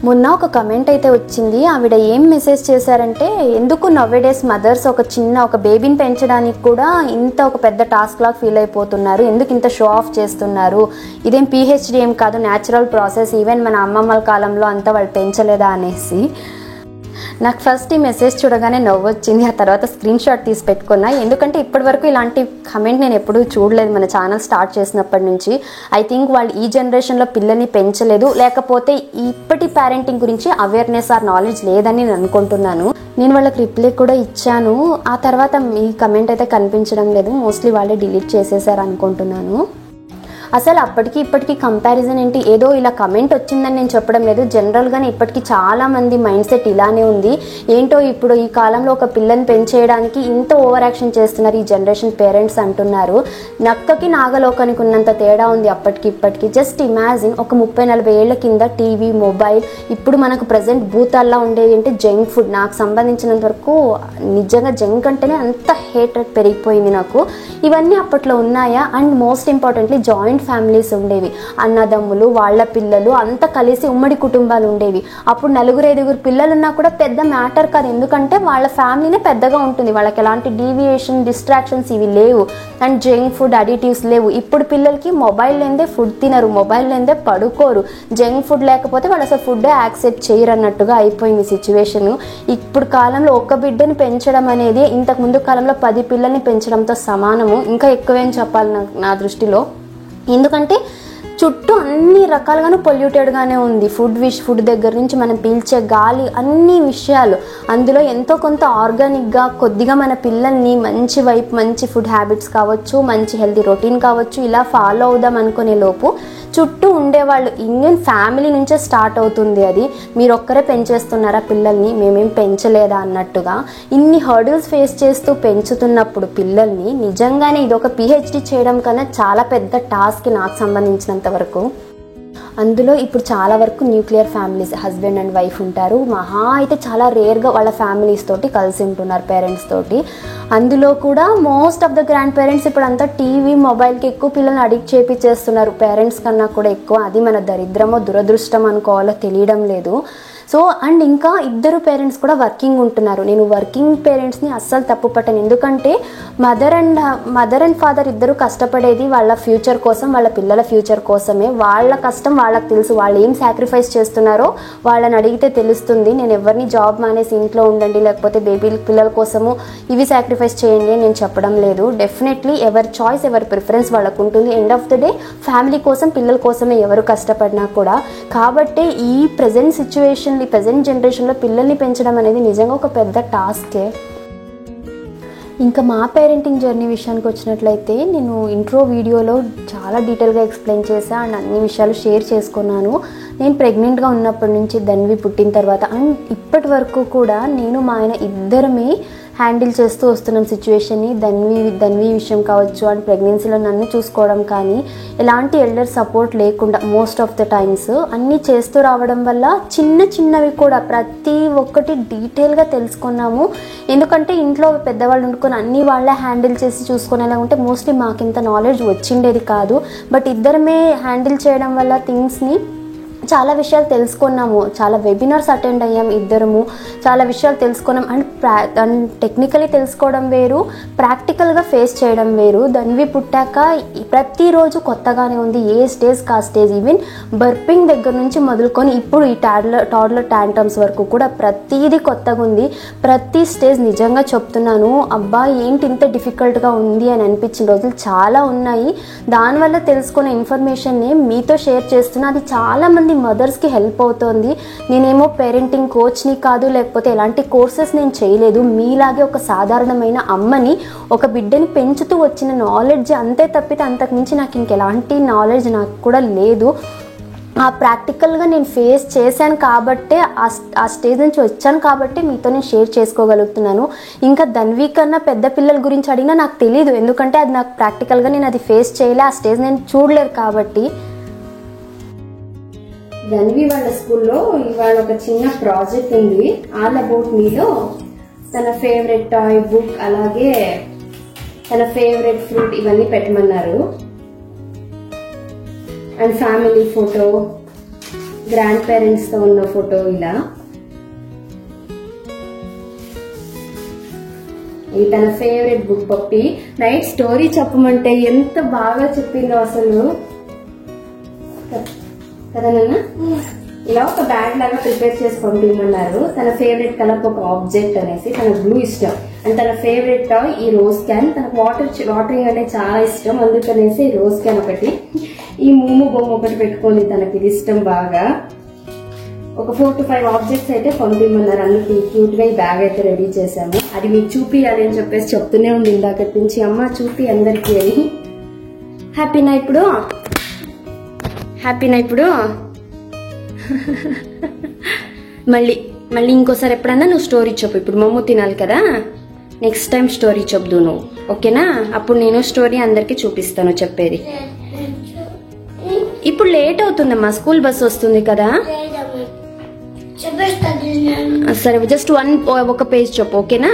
మొన్న ఒక కమెంట్ అయితే వచ్చింది. ఆవిడ ఏం మెసేజ్ చేశారంటే, ఎందుకు నవ్వేడేస్ మదర్స్ ఒక బేబీని పెంచడానికి కూడా ఇంత ఒక పెద్ద టాస్క్ లాగా ఫీల్ అయిపోతున్నారు, ఎందుకు ఇంత షో ఆఫ్ చేస్తున్నారు, ఇదేం పిహెచ్డి ఏం కాదు, న్యాచురల్ ప్రాసెస్, ఈవెన్ మన అమ్మమ్మల కాలంలో అంతా వాళ్ళు పెంచలేదా అనేసి. నాకు ఫస్ట్ ఈ మెసేజ్ చూడగానే నవ్వు వచ్చింది. ఆ తర్వాత స్క్రీన్ షాట్ తీసి పెట్టుకున్నా. ఎందుకంటే ఇప్పటివరకు ఇలాంటి కమెంట్ నేను ఎప్పుడూ చూడలేదు మన ఛానల్ స్టార్ట్ చేసినప్పటి నుంచి. ఐ థింక్ వాళ్ళు ఈ జనరేషన్లో పిల్లల్ని పెంచలేదు, లేకపోతే ఇప్పటి పేరెంటింగ్ గురించి అవేర్నెస్ ఆర్ నాలెడ్జ్ లేదని నేను అనుకుంటున్నాను. నేను వాళ్ళకి రిప్లై కూడా ఇచ్చాను. ఆ తర్వాత ఈ కమెంట్ అయితే కనిపించడం లేదు, మోస్ట్లీ వాళ్ళే డిలీట్ చేసేసారు అనుకుంటున్నాను. అసలు అప్పటికి ఇప్పటికీ కంపారిజన్ ఏంటి, ఏదో ఇలా కమెంట్ వచ్చిందని నేను చెప్పడం లేదు. జనరల్గానే ఇప్పటికీ చాలామంది మైండ్ సెట్ ఇలానే ఉంది. ఏంటో ఇప్పుడు ఈ కాలంలో ఒక పిల్లని పెంచేయడానికి ఇంత ఓవర్ యాక్షన్ చేస్తున్నారు ఈ జనరేషన్ పేరెంట్స్ అంటున్నారు. నక్కకి నాగలోకానికి ఉన్నంత తేడా ఉంది అప్పటికి ఇప్పటికి. జస్ట్ ఇమాజిన్, ఒక 30-40 ఏళ్ల కింద టీవీ, మొబైల్, ఇప్పుడు మనకు ప్రజెంట్ భూతాల్లా ఉండేది అంటే జంక్ ఫుడ్. నాకు సంబంధించినంత వరకు నిజంగా జంక్ అంటేనే అంత హేట్రెడ్ పెరిగిపోయింది నాకు. ఇవన్నీ అప్పట్లో ఉన్నాయా? And most importantly joint families ఉండేవి, అన్నదమ్ములు వాళ్ళ పిల్లలు అంతా కలిసి ఉమ్మడి కుటుంబాలు ఉండేవి. అప్పుడు 4-5 పిల్లలు ఉన్నా కూడా పెద్ద మ్యాటర్ కాదు, ఎందుకంటే వాళ్ళ ఫ్యామిలీనే పెద్దగా ఉంటుంది, వాళ్ళకి ఎలాంటి డీవియేషన్ డిస్ట్రాక్షన్స్ ఇవి లేవు, అండ్ జంక్ ఫుడ్ అడిటివ్స్ లేవు. ఇప్పుడు పిల్లలకి మొబైల్ లేదే ఫుడ్ తినరు, మొబైల్ లేదే పడుకోరు, జంక్ ఫుడ్ లేకపోతే వాళ్ళు అసలు ఫుడ్ యాక్సెప్ట్ చేయరు అన్నట్టుగా అయిపోయింది సిచ్యువేషన్. ఇప్పుడు కాలంలో ఒక బిడ్డని పెంచడం అనేది ఇంతకు ముందు కాలంలో 10 పిల్లల్ని పెంచడంతో సమానము, ఇంకా ఎక్కువేం చెప్పాలి నా దృష్టిలో. ఎందుకంటే చుట్టూ అన్ని రకాలుగాను పొల్యూటెడ్గానే ఉంది. ఫుడ్ దగ్గర నుంచి మనం పీల్చే గాలి, అన్ని విషయాలు, అందులో ఎంతో కొంత ఆర్గానిక్గా కొద్దిగా మన పిల్లల్ని మంచి వైపు, మంచి ఫుడ్ హ్యాబిట్స్ కావచ్చు, మంచి హెల్తీ రొటీన్ కావచ్చు, ఇలా ఫాలో అవుదాం అనుకునే లోపు చుట్టూ ఉండేవాళ్ళు, ఇండియన్ ఫ్యామిలీ నుంచే స్టార్ట్ అవుతుంది అది. మీరు ఒక్కరే పెంచేస్తున్నారా పిల్లల్ని, మేమేం పెంచలేదా అన్నట్టుగా ఇన్ని హర్డిల్స్ ఫేస్ చేస్తూ పెంచుతున్నప్పుడు పిల్లల్ని నిజంగానే ఇది ఒక పిహెచ్డి చేయడం కన్నా చాలా పెద్ద టాస్క్ నాకు సంబంధించినంత వరకు. అందులో ఇప్పుడు చాలా వరకు nuclear families, husband and wife ఉంటారు, మహా అయితే చాలా రేర్గా వాళ్ళ ఫ్యామిలీస్ తోటి కలిసి ఉంటున్నారు, పేరెంట్స్ తోటి. అందులో కూడా most of the grand parents ఇప్పుడు అంతా టీవీ మొబైల్కి ఎక్కువ పిల్లల్ని అడిక్ట్ చేయించేస్తున్నారు, పేరెంట్స్ కన్నా కూడా ఎక్కువ. అది మన దరిద్రమో దురదృష్టం అనుకోవాలో తెలియడం లేదు. సో అండ్ ఇంకా 2 పేరెంట్స్ కూడా వర్కింగ్ ఉంటున్నారు. నేను వర్కింగ్ పేరెంట్స్ని అస్సలు తప్పు పట్టను, ఎందుకంటే మదర్ అండ్ ఫాదర్ ఇద్దరు కష్టపడేది వాళ్ళ ఫ్యూచర్ కోసం, వాళ్ళ పిల్లల ఫ్యూచర్ కోసమే. వాళ్ళ కష్టం వాళ్ళకి తెలుసు, వాళ్ళు ఏం సాక్రిఫైస్ చేస్తున్నారో వాళ్ళని అడిగితే తెలుస్తుంది. నేను ఎవరిని జాబ్ మానేసి ఇంట్లో ఉండండి, లేకపోతే పిల్లల కోసము ఇవి సాక్రిఫైస్ చేయండి అని నేను చెప్పడం లేదు. డెఫినెట్లీ ఎవరి చాయిస్, ఎవరి ప్రిఫరెన్స్ వాళ్ళకు ఉంటుంది. End of the day family కోసం, పిల్లల కోసమే ఎవరు కష్టపడినా కూడా. కాబట్టి ఈ ప్రజెంట్ సిచ్యువేషన్, ఈ ప్రజెంట్ జనరేషన్లో పిల్లల్ని పెంచడం అనేది నిజంగా ఒక పెద్ద టాస్కే. ఇంకా మా పేరెంటింగ్ జర్నీ విషయానికి వచ్చినట్లయితే నేను ఇంట్రో వీడియోలో చాలా డీటెయిల్గా ఎక్స్ప్లెయిన్ చేశాను అండ్ అన్ని విషయాలు షేర్ చేసుకున్నాను. నేను ప్రెగ్నెంట్గా ఉన్నప్పటి నుంచి ధన్వి పుట్టిన తర్వాత అండ్ ఇప్పటి వరకు కూడా నేను మా ఆయన ఇద్దరమే హ్యాండిల్ చేస్తూ వస్తున్నాం సిచ్యువేషన్ని. ధన్వి విషయం కావచ్చు అండ్ ప్రెగ్నెన్సీలో నన్ను చూసుకోవడం కానీ ఎలాంటి ఎల్డర్ సపోర్ట్ లేకుండా మోస్ట్ ఆఫ్ ద టైమ్స్ అన్నీ చేస్తూ రావడం వల్ల చిన్నవి కూడా ప్రతి ఒక్కటి డీటెయిల్గా తెలుసుకున్నాము. ఎందుకంటే ఇంట్లో పెద్దవాళ్ళు వండుకొని అన్నీ వాళ్ళే హ్యాండిల్ చేసి చూసుకునేలా ఉంటే మోస్ట్లీ మాకు ఇంత నాలెడ్జ్ వచ్చిండేది కాదు. బట్ ఇద్దరమే హ్యాండిల్ చేయడం వల్ల థింగ్స్ని చాలా విషయాలు తెలుసుకున్నాము, చాలా వెబినార్స్ అటెండ్ అయ్యాం ఇద్దరము, చాలా విషయాలు తెలుసుకున్నాం. అండ్ టెక్నికలీ తెలుసుకోవడం వేరు, ప్రాక్టికల్గా ఫేస్ చేయడం వేరు. ధన్వి పుట్టాక ప్రతిరోజు కొత్తగానే ఉంది, ఏ స్టేజ్కి ఆ స్టేజ్. ఈవెన్ బర్పింగ్ దగ్గర నుంచి మొదలుకొని ఇప్పుడు ఈ టాడ్లర్ టాంట్రమ్స్ వరకు కూడా ప్రతిదీ కొత్తగా ఉంది. ప్రతి స్టేజ్ నిజంగా చెప్తున్నాను, అబ్బా ఏంటి ఇంత డిఫికల్ట్గా ఉంది అని అనిపించిన రోజులు చాలా ఉన్నాయి. దానివల్ల తెలుసుకున్న ఇన్ఫర్మేషన్ని మీతో షేర్ చేస్తున్నా. అది చాలామంది మదర్స్కి హెల్ప్ అవుతుంది. నేనేమో పేరెంటింగ్ కోచ్ని కాదు, లేకపోతే ఎలాంటి కోర్సెస్ నేను చేయలేదు. మీలాగే ఒక సాధారణమైన అమ్మని, ఒక బిడ్డని పెంచుతూ వచ్చిన నాలెడ్జ్ అంతే తప్పితే అంతకుమించి నాకు ఇంకెలాంటి నాలెడ్జ్ నాకు కూడా లేదు. ఆ ప్రాక్టికల్గా నేను ఫేస్ చేశాను కాబట్టే, ఆ స్టేజ్ నుంచి వచ్చాను కాబట్టి మీతో నేను షేర్ చేసుకోగలుగుతున్నాను. ఇంకా ధన్వి కన్నా పెద్ద పిల్లల గురించి అడిగినా నాకు తెలియదు, ఎందుకంటే అది నాకు ప్రాక్టికల్గా నేను అది ఫేస్ చేయలే, ఆ స్టేజ్ నేను చూడలేదు కాబట్టి. ధన్వి వాళ్ళ స్కూల్లో ఇవాళ ఒక చిన్న ప్రాజెక్ట్ ఉంది. ఆల్ అబౌట్ మీలో తన ఫేవరెట్ టాయ్, బుక్, అలాగే తన ఫేవరెట్ ఫ్రూట్ ఇవన్నీ పెట్టమన్నారు. అండ్ ఫ్యామిలీ ఫోటో, గ్రాండ్ పేరెంట్స్తో ఉన్న ఫోటో, ఇలా ఇది తన ఫేవరెట్ బుక్. పప్పి నైట్ స్టోరీ చెప్పమంటే ఎంత బాగా చెప్పిందో అసలు కదా నాన్న. ఇలా ఒక బ్యాగ్ లాగా ప్రిపేర్ చేసి పంపించమన్నారు. తన ఫేవరెట్ కలర్ ఒక ఆబ్జెక్ట్ అనేసి, తన బ్లూ ఇష్టం. అండ్ తన ఫేవరెట్ టాయ్ ఈ రోజ్ క్యాన్. తనకు వాటరింగ్ అంటే చాలా ఇష్టం, అందుకనేసి రోజ్ క్యాన్ ఒకటి, ఈ మూము బొమ్మ ఒకటి పెట్టుకోండి, తనకి ఇది ఇష్టం బాగా. ఒక 4 to 5 ఆబ్జెక్ట్స్ అయితే పంపిమన్నారు. అందుకు క్యూట్ గా ఈ బ్యాగ్ అయితే రెడీ చేశాము. అది మీకు చూపియాలి అని చెప్పేసి చెప్తూనే ఉంది ఇందాక నుంచి, అమ్మ చూపి అందరికి అని. హ్యాపీనా ఇప్పుడు? హ్యాపీనా ఇప్పుడు? మళ్ళీ ఇంకోసారి ఎప్పుడన్నా నువ్వు స్టోరీ చెప్పు. ఇప్పుడు మమ్మ తినాలి కదా, నెక్స్ట్ టైం స్టోరీ చెప్దు నువ్వు, ఓకేనా? అప్పుడు నేను స్టోరీ అందరికి చూపిస్తాను చెప్పేది. ఇప్పుడు లేట్ అవుతుందమ్మా, స్కూల్ బస్ వస్తుంది కదా. సరే జస్ట్ ఒక పేజ్ చెప్పు, ఓకేనా?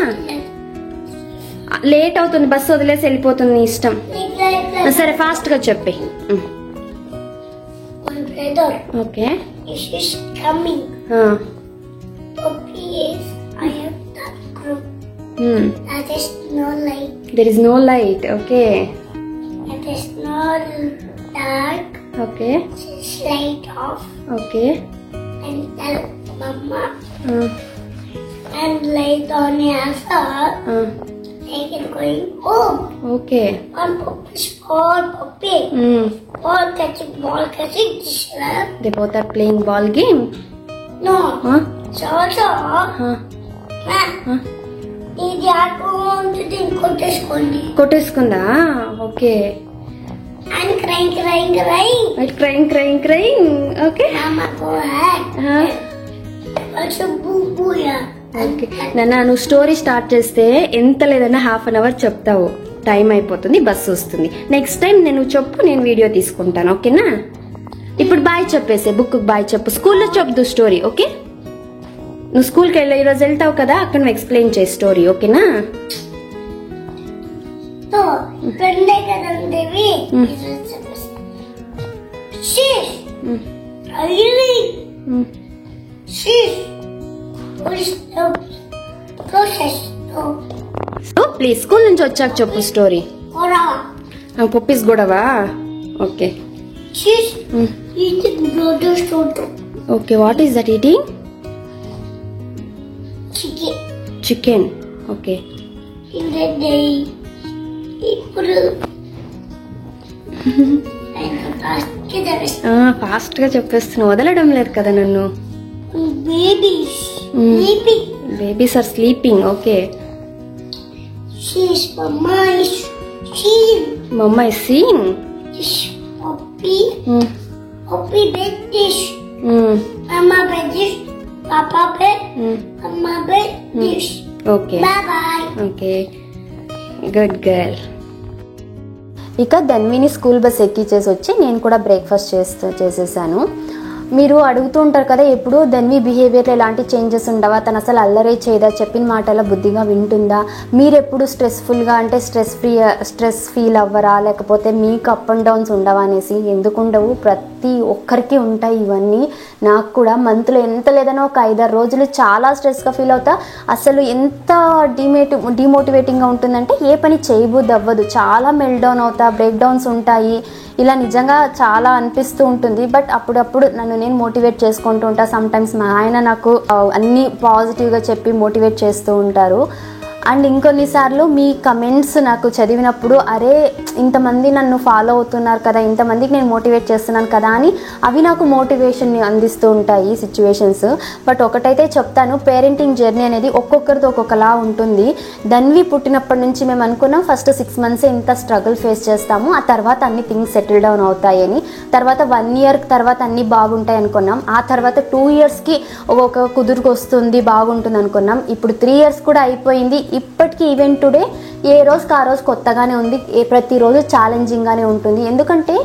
లేట్ అవుతుంది, బస్సు వదిలేసి వెళ్ళిపోతుంది, నీ ఇష్టం. సరే ఫాస్ట్ గా చెప్పే. together. Okay. Is coming. Poppy is I have that group. That is no light. There is no light. Okay. That is no dark. Okay. Just light off. Okay. And tell Mama. And light on answer. Take it going home. Okay. On Poppy's ball, Poppy. Ball catching. They both are playing ball game. No. So. ఇది ఆడుకుంటుంది కొట్టేసుకుందా? Okay. And crying. Crying. Okay. Mama go ahead. Also boo yeah. Okay నాన్న, నువ్వు story start చేస్తే ఎంత లేదన్నా half an hour చెప్తావు, time అయిపోతుంది, బస్సు వస్తుంది. నెక్స్ట్ టైం నేను చెప్పు, నేను వీడియో తీసుకుంటాను. ఓకేనా? ఇప్పుడు బాయ్ చెప్పేసే, బుక్ బాయ్ చెప్పు, స్కూల్లో చెప్దు స్టోరీ. ఓకే, నువ్వు స్కూల్కి ఈరోజు వెళ్తావు కదా, అక్కడ నువ్వు ఎక్స్ప్లెయిన్ చేయి స్టోరీ. ఓకేనా? ఫ్రెండే కదండి. ప్లీజ్ స్కూల్ నుంచి వచ్చాక చెప్పు స్టోరీ. పప్పీస్ గొడవా? Okay. Okay, what is that eating? Chicken. Okay. ఇప్పుడు ఫాస్ట్ గా చెప్పేస్తున్నావు, వదలడం లేదు కదా నన్ను. Babies are sleeping. Okay. Mama is seeing. Poppy bed dish. Mama bed dish. Papa bed. Mama bed dish. Okay. Bye. Okay. Good girl. ఇక Dhanvini school bus ఎక్కించేసి వచ్చి నేను కూడా బ్రేక్ఫాస్ట్ చేసేసాను. మీరు అడుగుతూ ఉంటారు కదా, ఎప్పుడు ధన్వి బిహేవియర్లో ఎలాంటి చేంజెస్ ఉండవా, తను అసలు అల్లరే చేయదా, చెప్పిన మాటల బుద్ధిగా వింటుందా, మీరు ఎప్పుడు స్ట్రెస్ఫుల్గా అంటే స్ట్రెస్ ఫీల్ అవ్వరా, లేకపోతే మీకు అప్ అండ్ డౌన్స్ ఉండవా అనేసి. ఎందుకు ఉండవు, ప్రతి ఒక్కరికి ఉంటాయి ఇవన్నీ. నాకు కూడా మంత్లో ఎంత లేదనో ఒక 5-6 రోజులు చాలా స్ట్రెస్గా ఫీల్ అవుతా. అసలు ఎంత డిమోటివేటింగ్గా ఉంటుందంటే ఏ పని చేయబుద్ది అవ్వదు, చాలా మెల్ట్ డౌన్ అవుతా, బ్రేక్ డౌన్స్ ఉంటాయి. ఇలా నిజంగా చాలా అనిపిస్తూ ఉంటుంది. బట్ అప్పుడప్పుడు నన్ను నేను మోటివేట్ చేసుకుంటూ ఉంటా. సమ్టైమ్స్ మా ఆయన నాకు అన్నీ పాజిటివ్గా చెప్పి మోటివేట్ చేస్తూ ఉంటారు. అండ్ ఇంకొన్నిసార్లు మీ కమెంట్స్ నాకు చదివినప్పుడు, అరే ఇంతమంది నన్ను ఫాలో అవుతున్నారు కదా, ఇంతమందికి నేను మోటివేట్ చేస్తున్నాను కదా అని అవి నాకు మోటివేషన్ని అందిస్తూ ఉంటాయి సిచ్యువేషన్స్. బట్ ఒకటైతే చెప్తాను, పేరెంటింగ్ జర్నీ అనేది ఒక్కొక్కరితో ఒక్కొక్కలా ఉంటుంది. ధన్వి పుట్టినప్పటి నుంచి మేము అనుకున్నాం ఫస్ట్ 6 months ఇంత స్ట్రగుల్ ఫేస్ చేస్తాము, ఆ తర్వాత అన్ని థింగ్స్ సెటిల్ డౌన్ అవుతాయని. తర్వాత 1 year తర్వాత అన్నీ బాగుంటాయి అనుకున్నాం. ఆ తర్వాత 2 yearsకి ఒక్కొక్క కుదురుకు వస్తుంది, బాగుంటుంది అనుకున్నాం. ఇప్పుడు 3 years కూడా అయిపోయింది. ఇప్పటికీ ఈవెన్ టుడే ఏ రోజుకి ఆ రోజు కొత్తగానే ఉంది, ప్రతిరోజు ఛాలెంజింగ్గానే ఉంటుంది. ఎందుకంటే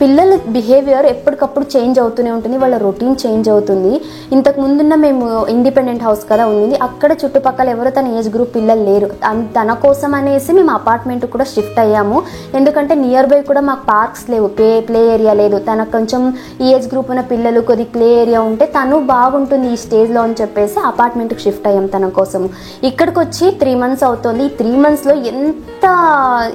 పిల్లల బిహేవియర్ ఎప్పటికప్పుడు చేంజ్ అవుతూనే ఉంటుంది, వాళ్ళ రొటీన్ చేంజ్ అవుతుంది. ఇంతకు ముందున్న మేము ఇండిపెండెంట్ హౌస్ కదా ఉంది, అక్కడ చుట్టుపక్కల ఎవరు తన ఏజ్ గ్రూప్ పిల్లలు లేరు. తన కోసం అనేసి మేము అపార్ట్మెంట్ కూడా షిఫ్ట్ అయ్యాము. ఎందుకంటే నియర్ బై కూడా మాకు పార్క్స్ లేవు, ప్లే ఏరియా లేదు. తనకు కొంచెం ఈ ఏజ్ గ్రూప్ ఉన్న పిల్లలు కొద్ది ప్లే ఏరియా ఉంటే తను బాగుంటుంది ఈ స్టేజ్లో అని చెప్పేసి అపార్ట్మెంట్కి షిఫ్ట్ అయ్యాం తన కోసం. ఇక్కడికి వచ్చి 3 months అవుతుంది. ఈ 3 monthsలో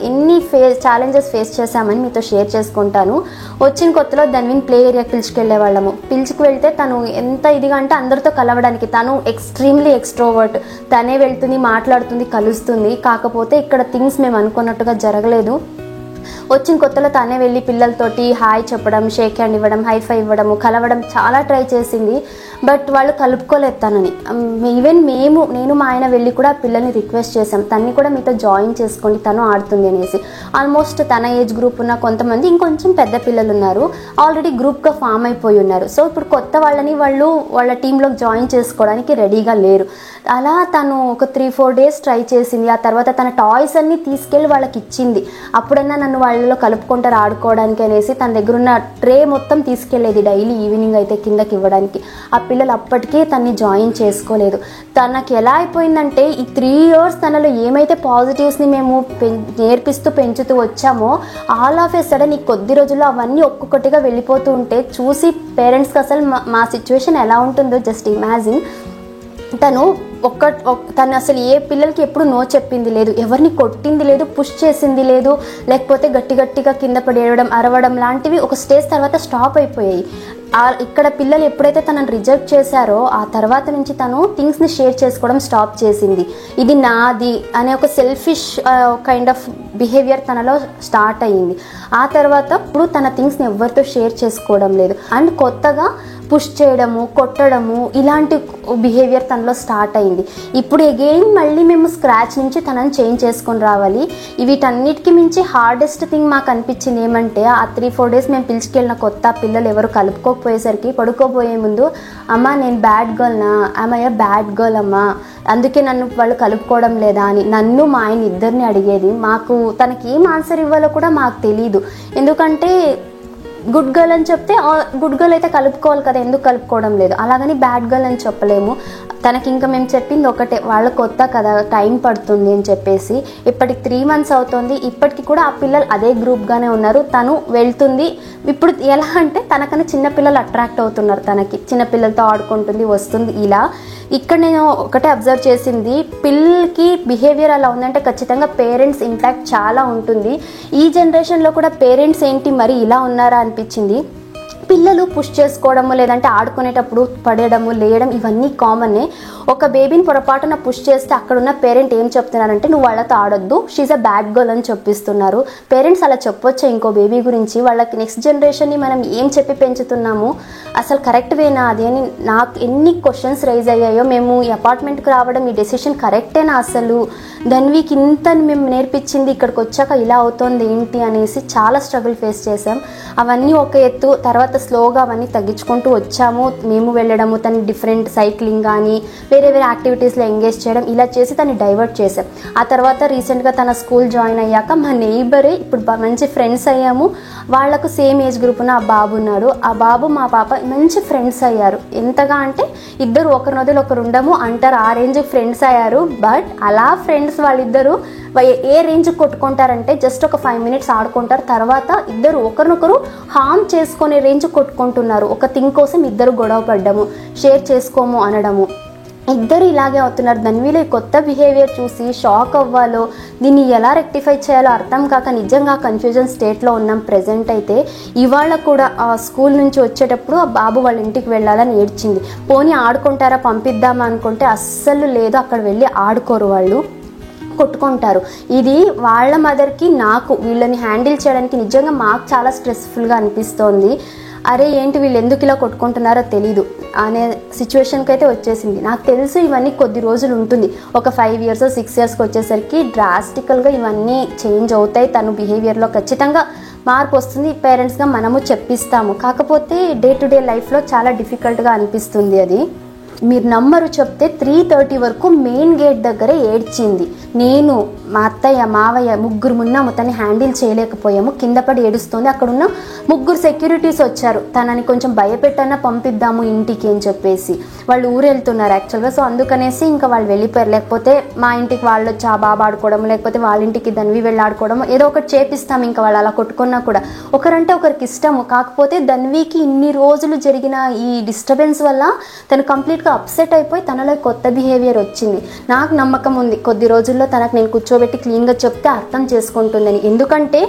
ఎన్ని ఛాలెంజెస్ ఫేస్ చేశామని మీతో షేర్ చేసుకుంటాను. వచ్చిన కొత్తలో ధన్విని ప్లే ఏరియాకి పిలుచుకెళ్లే వాళ్ళము. పిలుచుకువెళ్తే తను ఎంత ఇదిగా అంటే అందరితో కలవడానికి, తను ఎక్స్ట్రీమ్లీ ఎక్స్ట్రోవర్ట్, తనే వెళ్తుంది, మాట్లాడుతుంది, కలుస్తుంది. కాకపోతే ఇక్కడ థింగ్స్ మేము అనుకున్నట్టుగా జరగలేదు. వచ్చిన కొత్తలో తనే వెళ్ళి పిల్లలతోటి హాయ్ చెప్పడం, షేక్ హ్యాండ్ ఇవ్వడం, హైఫై ఇవ్వడము, కలవడం చాలా ట్రై చేసింది. బట్ వాళ్ళు కలుపుకోలేదు తనని. ఈవెన్ నేను మా ఆయన వెళ్ళి కూడా పిల్లల్ని రిక్వెస్ట్ చేశాం, తన్ని కూడా మీతో జాయిన్ చేసుకోండి, తను ఆడుతుంది అనేసి. ఆల్మోస్ట్ తన ఏజ్ గ్రూప్ ఉన్న కొంతమంది ఇంకొంచెం పెద్ద పిల్లలు ఉన్నారు, ఆల్రెడీ గ్రూప్గా ఫామ్ అయిపోయి ఉన్నారు. సో ఇప్పుడు కొత్త వాళ్ళని వాళ్ళ టీంలోకి జాయిన్ చేసుకోవడానికి రెడీగా లేరు. అలా తను ఒక 3-4 days ట్రై చేసింది. ఆ తర్వాత తన టాయ్స్ అన్నీ తీసుకెళ్ళి వాళ్ళకి ఇచ్చింది. అప్పుడన్నా నన్ను నన్ను వాళ్ళలో కలుపుకుంటారు ఆడుకోవడానికి అనేసి తన దగ్గర ఉన్న ట్రే మొత్తం తీసుకెళ్లేది డైలీ ఈవినింగ్ అయితే కిందకి ఇవ్వడానికి. ఆ పిల్లలు అప్పటికే తన్ని జాయిన్ చేసుకోలేదు. తనకి ఎలా అయిపోయిందంటే ఈ 3 years తనలో ఏమైతే పాజిటివ్స్ని మేము నేర్పిస్తూ పెంచుతూ వచ్చామో ఆల్ ఆఫ్ ఏ సడన్ ఈ కొద్ది రోజుల్లో అవన్నీ ఒక్కొక్కటిగా వెళ్ళిపోతూ ఉంటే చూసి పేరెంట్స్కి అసలు మా సిచ్యువేషన్ ఎలా ఉంటుందో జస్ట్ ఇమాజిన్. తను అసలు ఏ పిల్లలకి ఎప్పుడు నో చెప్పింది లేదు, ఎవరిని కొట్టింది లేదు, పుష్ చేసింది లేదు, లేకపోతే గట్టిగా కింద పడేయడం అరవడం లాంటివి ఒక స్టేజ్ తర్వాత స్టాప్ అయిపోయాయి. ఇక్కడ పిల్లలు ఎప్పుడైతే తనని రిజెక్ట్ చేశారో ఆ తర్వాత నుంచి తను థింగ్స్ని షేర్ చేసుకోవడం స్టాప్ చేసింది. ఇది నాది అనే ఒక సెల్ఫిష్ కైండ్ ఆఫ్ బిహేవియర్ తనలో స్టార్ట్ అయ్యింది. ఆ తర్వాత ఇప్పుడు తన థింగ్స్ని ఎవరితో షేర్ చేసుకోవడం లేదు అండ్ కొత్తగా పుష్ చేయడము కొట్టడము ఇలాంటి బిహేవియర్ తనలో స్టార్ట్ అయింది. ఇప్పుడు అగైన్ మళ్ళీ మేము స్క్రాచ్ నుంచి తనని చేంజ్ చేసుకొని రావాలి. వీటన్నిటికీ మించి హార్డెస్ట్ థింగ్ మాకు అనిపించింది ఏమంటే ఆ 3-4 days మేము పిలిచికెళ్ళిన కొత్త పిల్లలు ఎవరు కలుపుకోకపోయేసరికి పడుకోబోయే ముందు అమ్మ నేను బ్యాడ్ గర్ల్నా, అమ్మయ్య బ్యాడ్ గర్ల్ అమ్మా, అందుకే నన్ను వాళ్ళు కలుపుకోవడం లేదా అని నన్ను మా ఆయన ఇద్దరిని అడిగేది. మాకు తనకి ఏం ఆన్సర్ ఇవ్వాలో కూడా మాకు తెలీదు. ఎందుకంటే గుడ్ గర్ల్ అని చెప్తే గుడ్ గర్ల్ అయితే కలుపుకోవాలి కదా, ఎందుకు కలుపుకోవడం లేదు, అలాగని బ్యాడ్ గర్ల్ అని చెప్పలేము. తనకి ఇంకా మేము చెప్పింది ఒకటే, వాళ్ళ కొత్త కదా టైం పడుతుంది అని చెప్పేసి. ఇప్పటికి 3 months అవుతుంది. ఇప్పటికి కూడా ఆ పిల్లలు అదే గ్రూప్గానే ఉన్నారు. తను వెళ్తుంది. ఇప్పుడు ఎలా అంటే తనకన్నా చిన్నపిల్లలు అట్రాక్ట్ అవుతున్నారు, తనకి చిన్నపిల్లలతో ఆడుకుంటుంది వస్తుంది. ఇలా ఇక్కడ నేను ఒకటే అబ్జర్వ్ చేసింది, పిల్లలకి బిహేవియర్ అలా ఉందంటే ఖచ్చితంగా పేరెంట్స్ ఇంపాక్ట్ చాలా ఉంటుంది. ఈ జనరేషన్లో కూడా పేరెంట్స్ ఏంటి మరి ఇలా ఉన్నారా అనిపించింది. పిల్లలు పుష్ చేసుకోవడము లేదంటే ఆడుకునేటప్పుడు పడేయడము లేయడం ఇవన్నీ కామనే. ఒక బేబీని పొరపాటున పుష్ చేస్తే అక్కడున్న పేరెంట్ ఏం చెప్తున్నారంటే నువ్వు వాళ్ళతో ఆడొద్దు, షీజ్ అ బ్యాడ్ గర్ల్ అని చెప్పిస్తున్నారు. పేరెంట్స్ అలా చెప్పొచ్చా ఇంకో బేబీ గురించి? వాళ్ళకి నెక్స్ట్ జనరేషన్ని మనం ఏం చెప్పి పెంచుతున్నాము, అసలు కరెక్ట్ వేనా అది అని నాకు ఎన్ని క్వశ్చన్స్ రైజ్ అయ్యాయో. మేము ఈ అపార్ట్మెంట్కి రావడం ఈ డెసిషన్ కరెక్టేనా, అసలు ధన్వీకి ఇంత మేము నేర్పించింది ఇక్కడికి వచ్చాక ఇలా అవుతుంది ఏంటి అనేసి చాలా స్ట్రగుల్ ఫేస్ చేసాం. అవన్నీ ఒక ఎత్తు. తర్వాత స్లోగా అవన్నీ తగ్గించుకుంటూ వచ్చాము. మేము వెళ్ళడము, తను డిఫరెంట్ సైక్లింగ్ కానీ వేరే యాక్టివిటీస్లో ఎంగేజ్ చేయడం ఇలా చేసి తను డైవర్ట్ చేసాం. ఆ తర్వాత రీసెంట్గా తన స్కూల్ జాయిన్ అయ్యాక మా నెయిబరే ఇప్పుడు మంచి ఫ్రెండ్స్ అయ్యాము. వాళ్ళకు సేమ్ ఏజ్ గ్రూప్ ఉన్న ఆ బాబు ఉన్నాడు. ఆ బాబు మా పాప మంచి ఫ్రెండ్స్ అయ్యారు. ఎంతగా అంటే ఇద్దరు ఒకరి నదులు ఒకరు ఉండము అంటారు, ఆ రేంజ్ ఫ్రెండ్స్ అయ్యారు. బట్ అలా ఫ్రెండ్స్ వాళ్ళిద్దరూ ఏ రేంజ్ కొట్టుకుంటారంటే జస్ట్ ఒక 5 minutes ఆడుకుంటారు, తర్వాత ఇద్దరు ఒకరినొకరు హార్మ్ చేసుకునే రేంజ్ కొట్టుకుంటున్నారు. ఒక థింగ్ కోసం ఇద్దరు గొడవ పడ్డము, షేర్ చేసుకోము అనడము, ఇద్దరు ఇలాగే అవుతున్నారు. ధన్వీలో కొత్త బిహేవియర్ చూసి షాక్ అవ్వాలో దీన్ని ఎలా రెక్టిఫై చేయాలో అర్థం కాక నిజంగా కన్ఫ్యూజన్ స్టేట్లో ఉన్నాం ప్రెజెంట్ అయితే. ఇవాళ కూడా ఆ స్కూల్ నుంచి వచ్చేటప్పుడు ఆ బాబు వాళ్ళ ఇంటికి వెళ్ళాలని ఏడ్చింది. పోనీ ఆడుకుంటారా పంపిద్దామా అనుకుంటే అస్సలు లేదు, అక్కడ వెళ్ళి ఆడుకోరు, వాళ్ళు కొట్టుకుంటారు. ఇది వాళ్ళ మదర్కి నాకు వీళ్ళని హ్యాండిల్ చేయడానికి నిజంగా మాకు చాలా స్ట్రెస్ఫుల్గా అనిపిస్తోంది. అరే ఏంటి వీళ్ళు ఎందుకు ఇలా కొట్టుకుంటున్నారో తెలీదు అనే సిచ్యువేషన్కి అయితే వచ్చేసింది. నాకు తెలుసు ఇవన్నీ కొద్ది రోజులు ఉంటుంది, ఒక 5 years 6 yearsకి వచ్చేసరికి డ్రాస్టికల్గా ఇవన్నీ చేంజ్ అవుతాయి. తను బిహేవియర్లో ఖచ్చితంగా మార్పు వస్తుంది. పేరెంట్స్గా మనము చెప్పిస్తాము, కాకపోతే డే టు డే లైఫ్లో చాలా డిఫికల్ట్గా అనిపిస్తుంది అది. మీరు నమ్మరు, చెప్తే 3:30 వరకు మెయిన్ గేట్ దగ్గరే ఏడ్చింది. నేను మా అత్తయ్య మావయ్య ముగ్గురు ఉన్నాము, తనని హ్యాండిల్ చేయలేకపోయాము, కింద పడి ఏడుస్తుంది. అక్కడున్న 3 securities వచ్చారు, తనని కొంచెం భయపెట్టన్నా పంపిద్దాము ఇంటికి అని చెప్పేసి. వాళ్ళు ఊరు వెళ్తున్నారు యాక్చువల్గా, సో అందుకనేసి ఇంకా వాళ్ళు వెళ్ళిపోయారు. లేకపోతే మా ఇంటికి వాళ్ళు వచ్చి ఆ బాబా ఆడుకోవడం, లేకపోతే వాళ్ళ ఇంటికి ధన్వి వెళ్ళి ఆడుకోవడం, ఏదో ఒకటి చేపిస్తాము. ఇంకా వాళ్ళు అలా కొట్టుకున్నా కూడా ఒకరంటే ఒకరికి ఇష్టము. కాకపోతే ధన్వికి ఇన్ని రోజులు జరిగిన ఈ డిస్టర్బెన్స్ వల్ల తను కంప్లీట్గా అప్సెట్ అయిపోయి తనలో కొత్త బిహేవియర్ వచ్చింది. నాకు నమ్మకం ఉంది కొద్ది రోజుల్లో తనకు నేను కూర్చోబెట్టి క్లీన్గా చెప్తే అర్థం చేసుకుంటుందని. ఎందుకంటే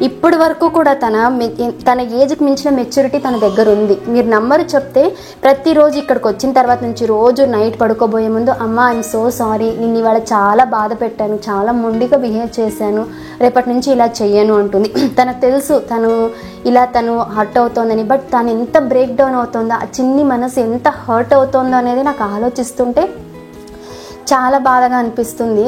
ఇప్పటి వరకు కూడా తన ఏజ్కి మించిన మెచ్యూరిటీ తన దగ్గర ఉంది. మీరు నమ్మరు, చెప్తే ప్రతిరోజు ఇక్కడికి వచ్చిన తర్వాత నుంచి రోజు నైట్ పడుకోబోయే ముందు అమ్మ ఐఎమ్ సో సారీ, నిన్ను ఇవాళ చాలా బాధ పెట్టాను, చాలా మొండిగా బిహేవ్ చేశాను, రేపటి నుంచి ఇలా చెయ్యను అంటుంది. తనకు తెలుసు తను హర్ట్ అవుతోందని. బట్ తను ఎంత బ్రేక్ డౌన్ అవుతుందో, ఆ చిన్ని మనసు ఎంత హర్ట్ అవుతుందో అనేది నాకు ఆలోచిస్తుంటే చాలా బాధగా అనిపిస్తుంది.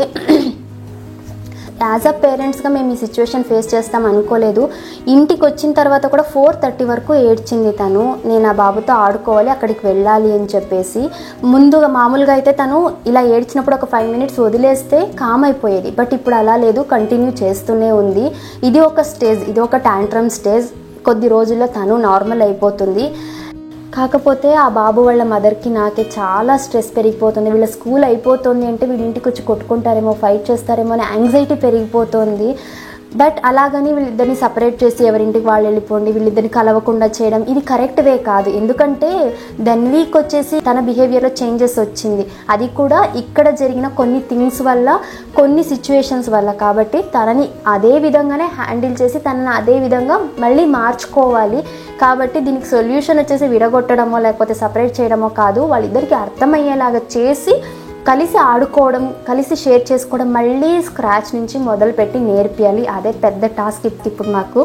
యాజ్ అ పేరెంట్స్గా మేము ఈ సిచ్యువేషన్ ఫేస్ చేస్తాం అనుకోలేదు. ఇంటికి వచ్చిన తర్వాత కూడా 4:30 వరకు ఏడ్చింది తను. నేను ఆ బాబుతో ఆడుకోవాలి, అక్కడికి వెళ్ళాలి అని చెప్పేసి. ముందుగా మామూలుగా అయితే తను ఇలా ఏడ్చినప్పుడు ఒక 5 minutes వదిలేస్తే కామ్ అయిపోయేది. బట్ ఇప్పుడు అలా లేదు, కంటిన్యూ చేస్తూనే ఉంది. ఇది ఒక స్టేజ్, ఇది ఒక టాంట్రమ్ స్టేజ్. కొద్ది రోజుల్లో తను నార్మల్ అయిపోతుంది. కాకపోతే ఆ బాబు వాళ్ళ మదర్కి నాకే చాలా స్ట్రెస్ పెరిగిపోతుంది. వీళ్ళ స్కూల్ అయిపోతుంది అంటే వీళ్ళ ఇంటికి వచ్చి కొట్టుకుంటారేమో, ఫైట్ చేస్తారేమో అని యాంగ్జైటీ పెరిగిపోతుంది. బట్ అలాగని వీళ్ళిద్దరిని సపరేట్ చేసి ఎవరింటికి వాళ్ళు వెళ్ళిపోండి, వీళ్ళిద్దరిని కలవకుండా చేయడం ఇది కరెక్ట్ వే కాదు. ఎందుకంటే ధన్వీకి వచ్చేసి తన బిహేవియర్లో చేంజెస్ వచ్చింది, అది కూడా ఇక్కడ జరిగిన కొన్ని థింగ్స్ వల్ల, కొన్ని సిచ్యువేషన్స్ వల్ల. కాబట్టి తనని అదే విధంగానే హ్యాండిల్ చేసి తనని అదే విధంగా మళ్ళీ మార్చుకోవాలి. కాబట్టి దీనికి సొల్యూషన్ వచ్చేసి విడగొట్టడమో లేకపోతే సపరేట్ చేయడమో కాదు, వాళ్ళిద్దరికి అర్థమయ్యేలాగా చేసి కలిసి ఆడుకోవడం, కలిసి షేర్ చేసుకోవడం, మళ్ళీ స్క్రాచ్ నుంచి మొదలుపెట్టి నేర్పియాలి. అదే పెద్ద టాస్క్ ఇప్పుడు మాకు.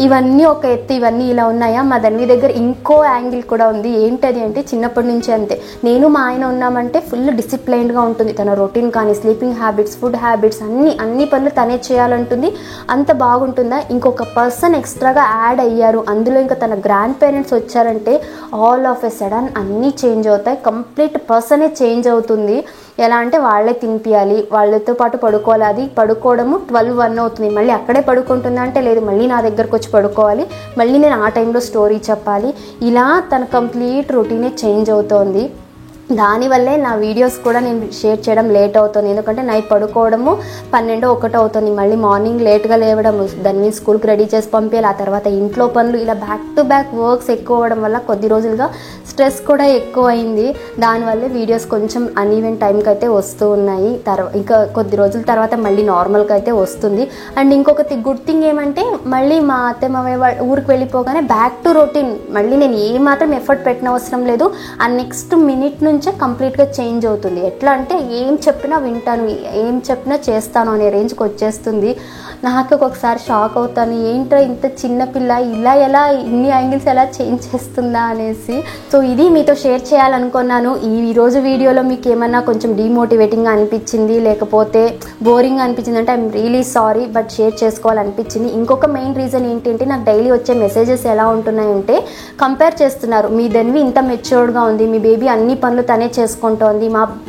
ఇవన్నీ ఒక ఎత్తు, ఇవన్నీ ఇలా ఉన్నాయా, మా ధన్వి దగ్గర ఇంకో యాంగిల్ కూడా ఉంది. ఏంటది అంటే చిన్నప్పటి నుంచి అంతే, నేను మా ఆయన ఉన్నామంటే ఫుల్ డిసిప్లైన్డ్గా ఉంటుంది. తన రొటీన్ కానీ, స్లీపింగ్ హ్యాబిట్స్, ఫుడ్ హ్యాబిట్స్ అన్ని పనులు తనే చేయాలంటుంది. అంత బాగుంటుందా? ఇంకొక పర్సన్ ఎక్స్ట్రాగా యాడ్ అయ్యారు అందులో, ఇంకా తన గ్రాండ్ పేరెంట్స్ వచ్చారంటే ఆల్ ఆఫ్ ఎ సడన్ అన్నీ చేంజ్ అవుతాయి. కంప్లీట్ పర్సనే చేంజ్ అవుతుంది. ఎలా అంటే వాళ్ళే తినిపియాలి, వాళ్ళతో పాటు పడుకోవాలి. అది పడుకోవడము 12-1 అవుతుంది. మళ్ళీ అక్కడే పడుకుంటుందా అంటే లేదు, మళ్ళీ నా దగ్గరకు వచ్చి పడుకోవాలి, మళ్ళీ నేను ఆ టైంలో స్టోరీ చెప్పాలి. ఇలా తన కంప్లీట్ రొటీనే చేంజ్ అవుతోంది. దానివల్లే నా వీడియోస్ కూడా నేను షేర్ చేయడం లేట్ అవుతుంది. ఎందుకంటే నైట్ పడుకోవడము 12-1 అవుతుంది, మళ్ళీ మార్నింగ్ లేట్గా లేవడము, దాన్ని స్కూల్కి రెడీ చేసి పంపించాలి, ఆ తర్వాత ఇంట్లో పనులు, ఇలా బ్యాక్ టు బ్యాక్ వర్క్స్ ఎక్కువ అవ్వడం వల్ల కొద్ది రోజులుగా స్ట్రెస్ కూడా ఎక్కువ అయింది. దానివల్లే వీడియోస్ కొంచెం అన్ఈవెన్ టైంకి అయితే వస్తూ ఉన్నాయి. ఇంకా కొద్ది రోజుల తర్వాత మళ్ళీ నార్మల్గా అయితే వస్తుంది. అండ్ ఇంకొక గుడ్ థింగ్ ఏమంటే, మళ్ళీ మా అత్తే మామయ్య ఊరికి వెళ్ళిపోగానే బ్యాక్ టు రొటీన్. మళ్ళీ నేను ఏమాత్రం ఎఫర్ట్ పెట్టిన అవసరం లేదు. ఆ నెక్స్ట్ మినిట్ నుంచే కంప్లీట్గా చేంజ్ అవుతుంది. ఎట్లా అంటే ఏం చెప్పినా వింటాను, ఏం చెప్పినా చేస్తాను అనే రేంజ్కి వచ్చేస్తుంది. నాకు ఒక్కొక్కసారి షాక్ అవుతాను, ఏంటో ఇంత చిన్నపిల్ల ఇలా ఎలా ఇన్ని యాంగిల్స్ ఎలా చేంజ్ చేస్తుందా అనేసి. సో ఇది మీతో షేర్ చేయాలనుకున్నాను. ఈరోజు వీడియోలో మీకు ఏమన్నా కొంచెం డిమోటివేటింగ్గా అనిపించింది, లేకపోతే బోరింగ్ అనిపించింది అంటే I'm really sorry, but share చేసుకోవాలనిపించింది. ఇంకొక మెయిన్ రీజన్ ఏంటంటే, నాకు డైలీ వచ్చే మెసేజెస్ ఎలా ఉంటున్నాయంటే, కంపేర్ చేస్తున్నారు. మీ ధన్వి ఇంత మెచ్యూర్డ్గా ఉంది, మీ బేబీ అన్ని పనులు తనే చేసుకుంటోంది,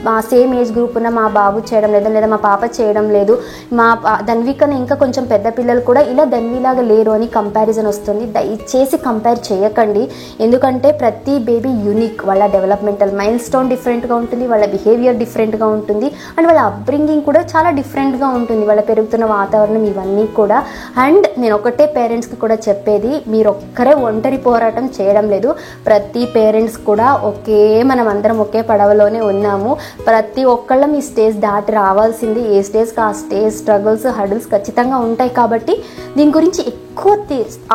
మా సేమ్ ఏజ్ గ్రూప్ ఉన్న మా బాబు చేయడం లేదు, లేదా మా పాప చేయడం లేదు, మా ధన్వి కన్నా ఇంకా కొంచెం పెద్ద పిల్లలు కూడా ఇలా ధన్విలాగా లేరు అని కంపారిజన్ వస్తుంది. దయచేసి కంపేర్ చేయకండి. ఎందుకంటే ప్రతి బేబీ యూనిక్, వాళ్ళ డెవలప్మెంటల్ మైల్ స్టోన్ డిఫరెంట్గా ఉంటుంది, వాళ్ళ బిహేవియర్ డిఫరెంట్గా ఉంటుంది, అండ్ వాళ్ళ అప్బ్రింగింగ్ కూడా చాలా డిఫరెంట్గా ఉంటుంది, వాళ్ళ పెరుగుతున్న వాతావరణం ఇవన్నీ కూడా. అండ్ నేను ఒకటే పేరెంట్స్కి కూడా చెప్పేది, మీరు ఒక్కరే ఒంటరి పోరాటం చేయడం లేదు. ప్రతి పేరెంట్స్ కూడా మనం అందరం ఒకే పడవలోనే ఉన్నాము. ప్రతి ఒక్కళ్ళం ఈ స్టేజ్ దాటి రావాల్సింది. ఏ స్టేజ్కి ఆ స్టేజ్ స్ట్రగుల్స్, హర్డిల్స్ ఖచ్చితంగా ఉంటాయి. కాబట్టి దీని గురించి ఎక్కువ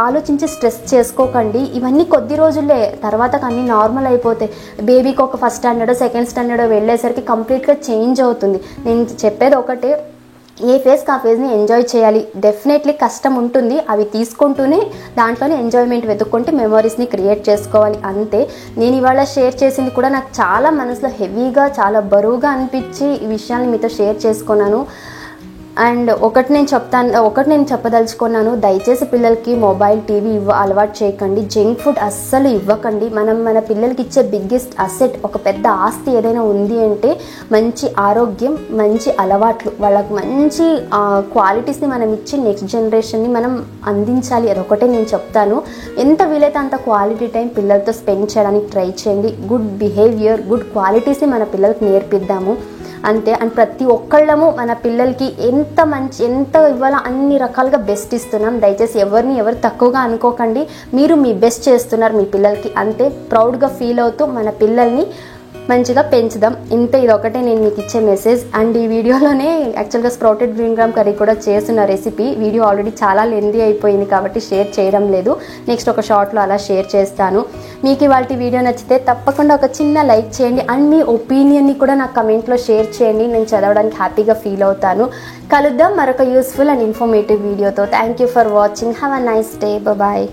ఆలోచించి స్ట్రెస్ చేసుకోకండి. ఇవన్నీ కొద్ది రోజులే, తర్వాత అన్నీ నార్మల్ అయిపోతాయి. బేబీకి ఒక ఫస్ట్ స్టాండర్డ్, సెకండ్ స్టాండర్డ్ వెళ్ళేసరికి కంప్లీట్గా చేంజ్ అవుతుంది. నేను చెప్పేది ఒకటే, ఏ ఫేజ్కి ఆ ఫేజ్ని ఎంజాయ్ చేయాలి. డెఫినెట్లీ కష్టం ఉంటుంది, అవి తీసుకుంటూనే దాంట్లోనే ఎంజాయ్మెంట్ వెతుక్కుంటే మెమరీస్ని క్రియేట్ చేసుకోవాలి, అంతే. నేను ఇవాళ షేర్ చేసింది కూడా నాకు చాలా మనసులో హెవీగా, చాలా బరువుగా అనిపించి ఈ విషయాన్ని మీతో షేర్ చేసుకున్నాను. అండ్ ఒకటి నేను చెప్పదలుచుకున్నాను, దయచేసి పిల్లలకి మొబైల్, టీవీ అలవాటు చేయకండి. జంక్ ఫుడ్ అస్సలు ఇవ్వకండి. మన పిల్లలకి ఇచ్చే బిగ్గెస్ట్ అసెట్, ఒక పెద్ద ఆస్తి ఏదైనా ఉంది అంటే మంచి ఆరోగ్యం, మంచి అలవాట్లు, వాళ్ళకి మంచి క్వాలిటీస్ని మనం ఇచ్చి నెక్స్ట్ జనరేషన్ని మనం అందించాలి. అదొకటే నేను చెప్తాను. ఎంత వీలైతే అంత క్వాలిటీ టైం పిల్లలతో స్పెండ్ చేయడానికి ట్రై చేయండి. గుడ్ బిహేవియర్, గుడ్ క్వాలిటీస్ని మన పిల్లలకి నేర్పిద్దాము, అంతే. అండ్ ప్రతి ఒక్కళ్ళము మన పిల్లలకి ఎంత ఇవ్వాలో అన్ని రకాలుగా బెస్ట్ ఇస్తున్నాం. దయచేసి ఎవరు తక్కువగా అనుకోకండి. మీరు మీ బెస్ట్ చేస్తున్నారు మీ పిల్లలకి, అంతే. ప్రౌడ్గా ఫీల్ అవుతూ మన పిల్లల్ని మంచిగా పెంచుదాం, ఇంతే. ఇదొకటే నేను మీకు ఇచ్చే మెసేజ్. అండ్ ఈ వీడియోలోనే యాక్చువల్గా స్ప్రౌటెడ్ గ్రీన్ గ్రామ్ కర్రీ కూడా చేస్తున్న రెసిపీ. వీడియో ఆల్రెడీ చాలా లెందీ అయిపోయింది కాబట్టి షేర్ చేయడం లేదు. నెక్స్ట్ ఒక షార్ట్లో అలా షేర్ చేస్తాను. మీకు ఇవాళ వీడియో నచ్చితే తప్పకుండా ఒక చిన్న లైక్ చేయండి. అండ్ మీ ఒపీనియన్ని కూడా నాకు కమెంట్లో షేర్ చేయండి, నేను చదవడానికి హ్యాపీగా ఫీల్ అవుతాను. కలుద్దాం మరొక యూస్ఫుల్ అండ్ ఇన్ఫర్మేటివ్ వీడియోతో. Thank you for watching. Have a nice day. Bye.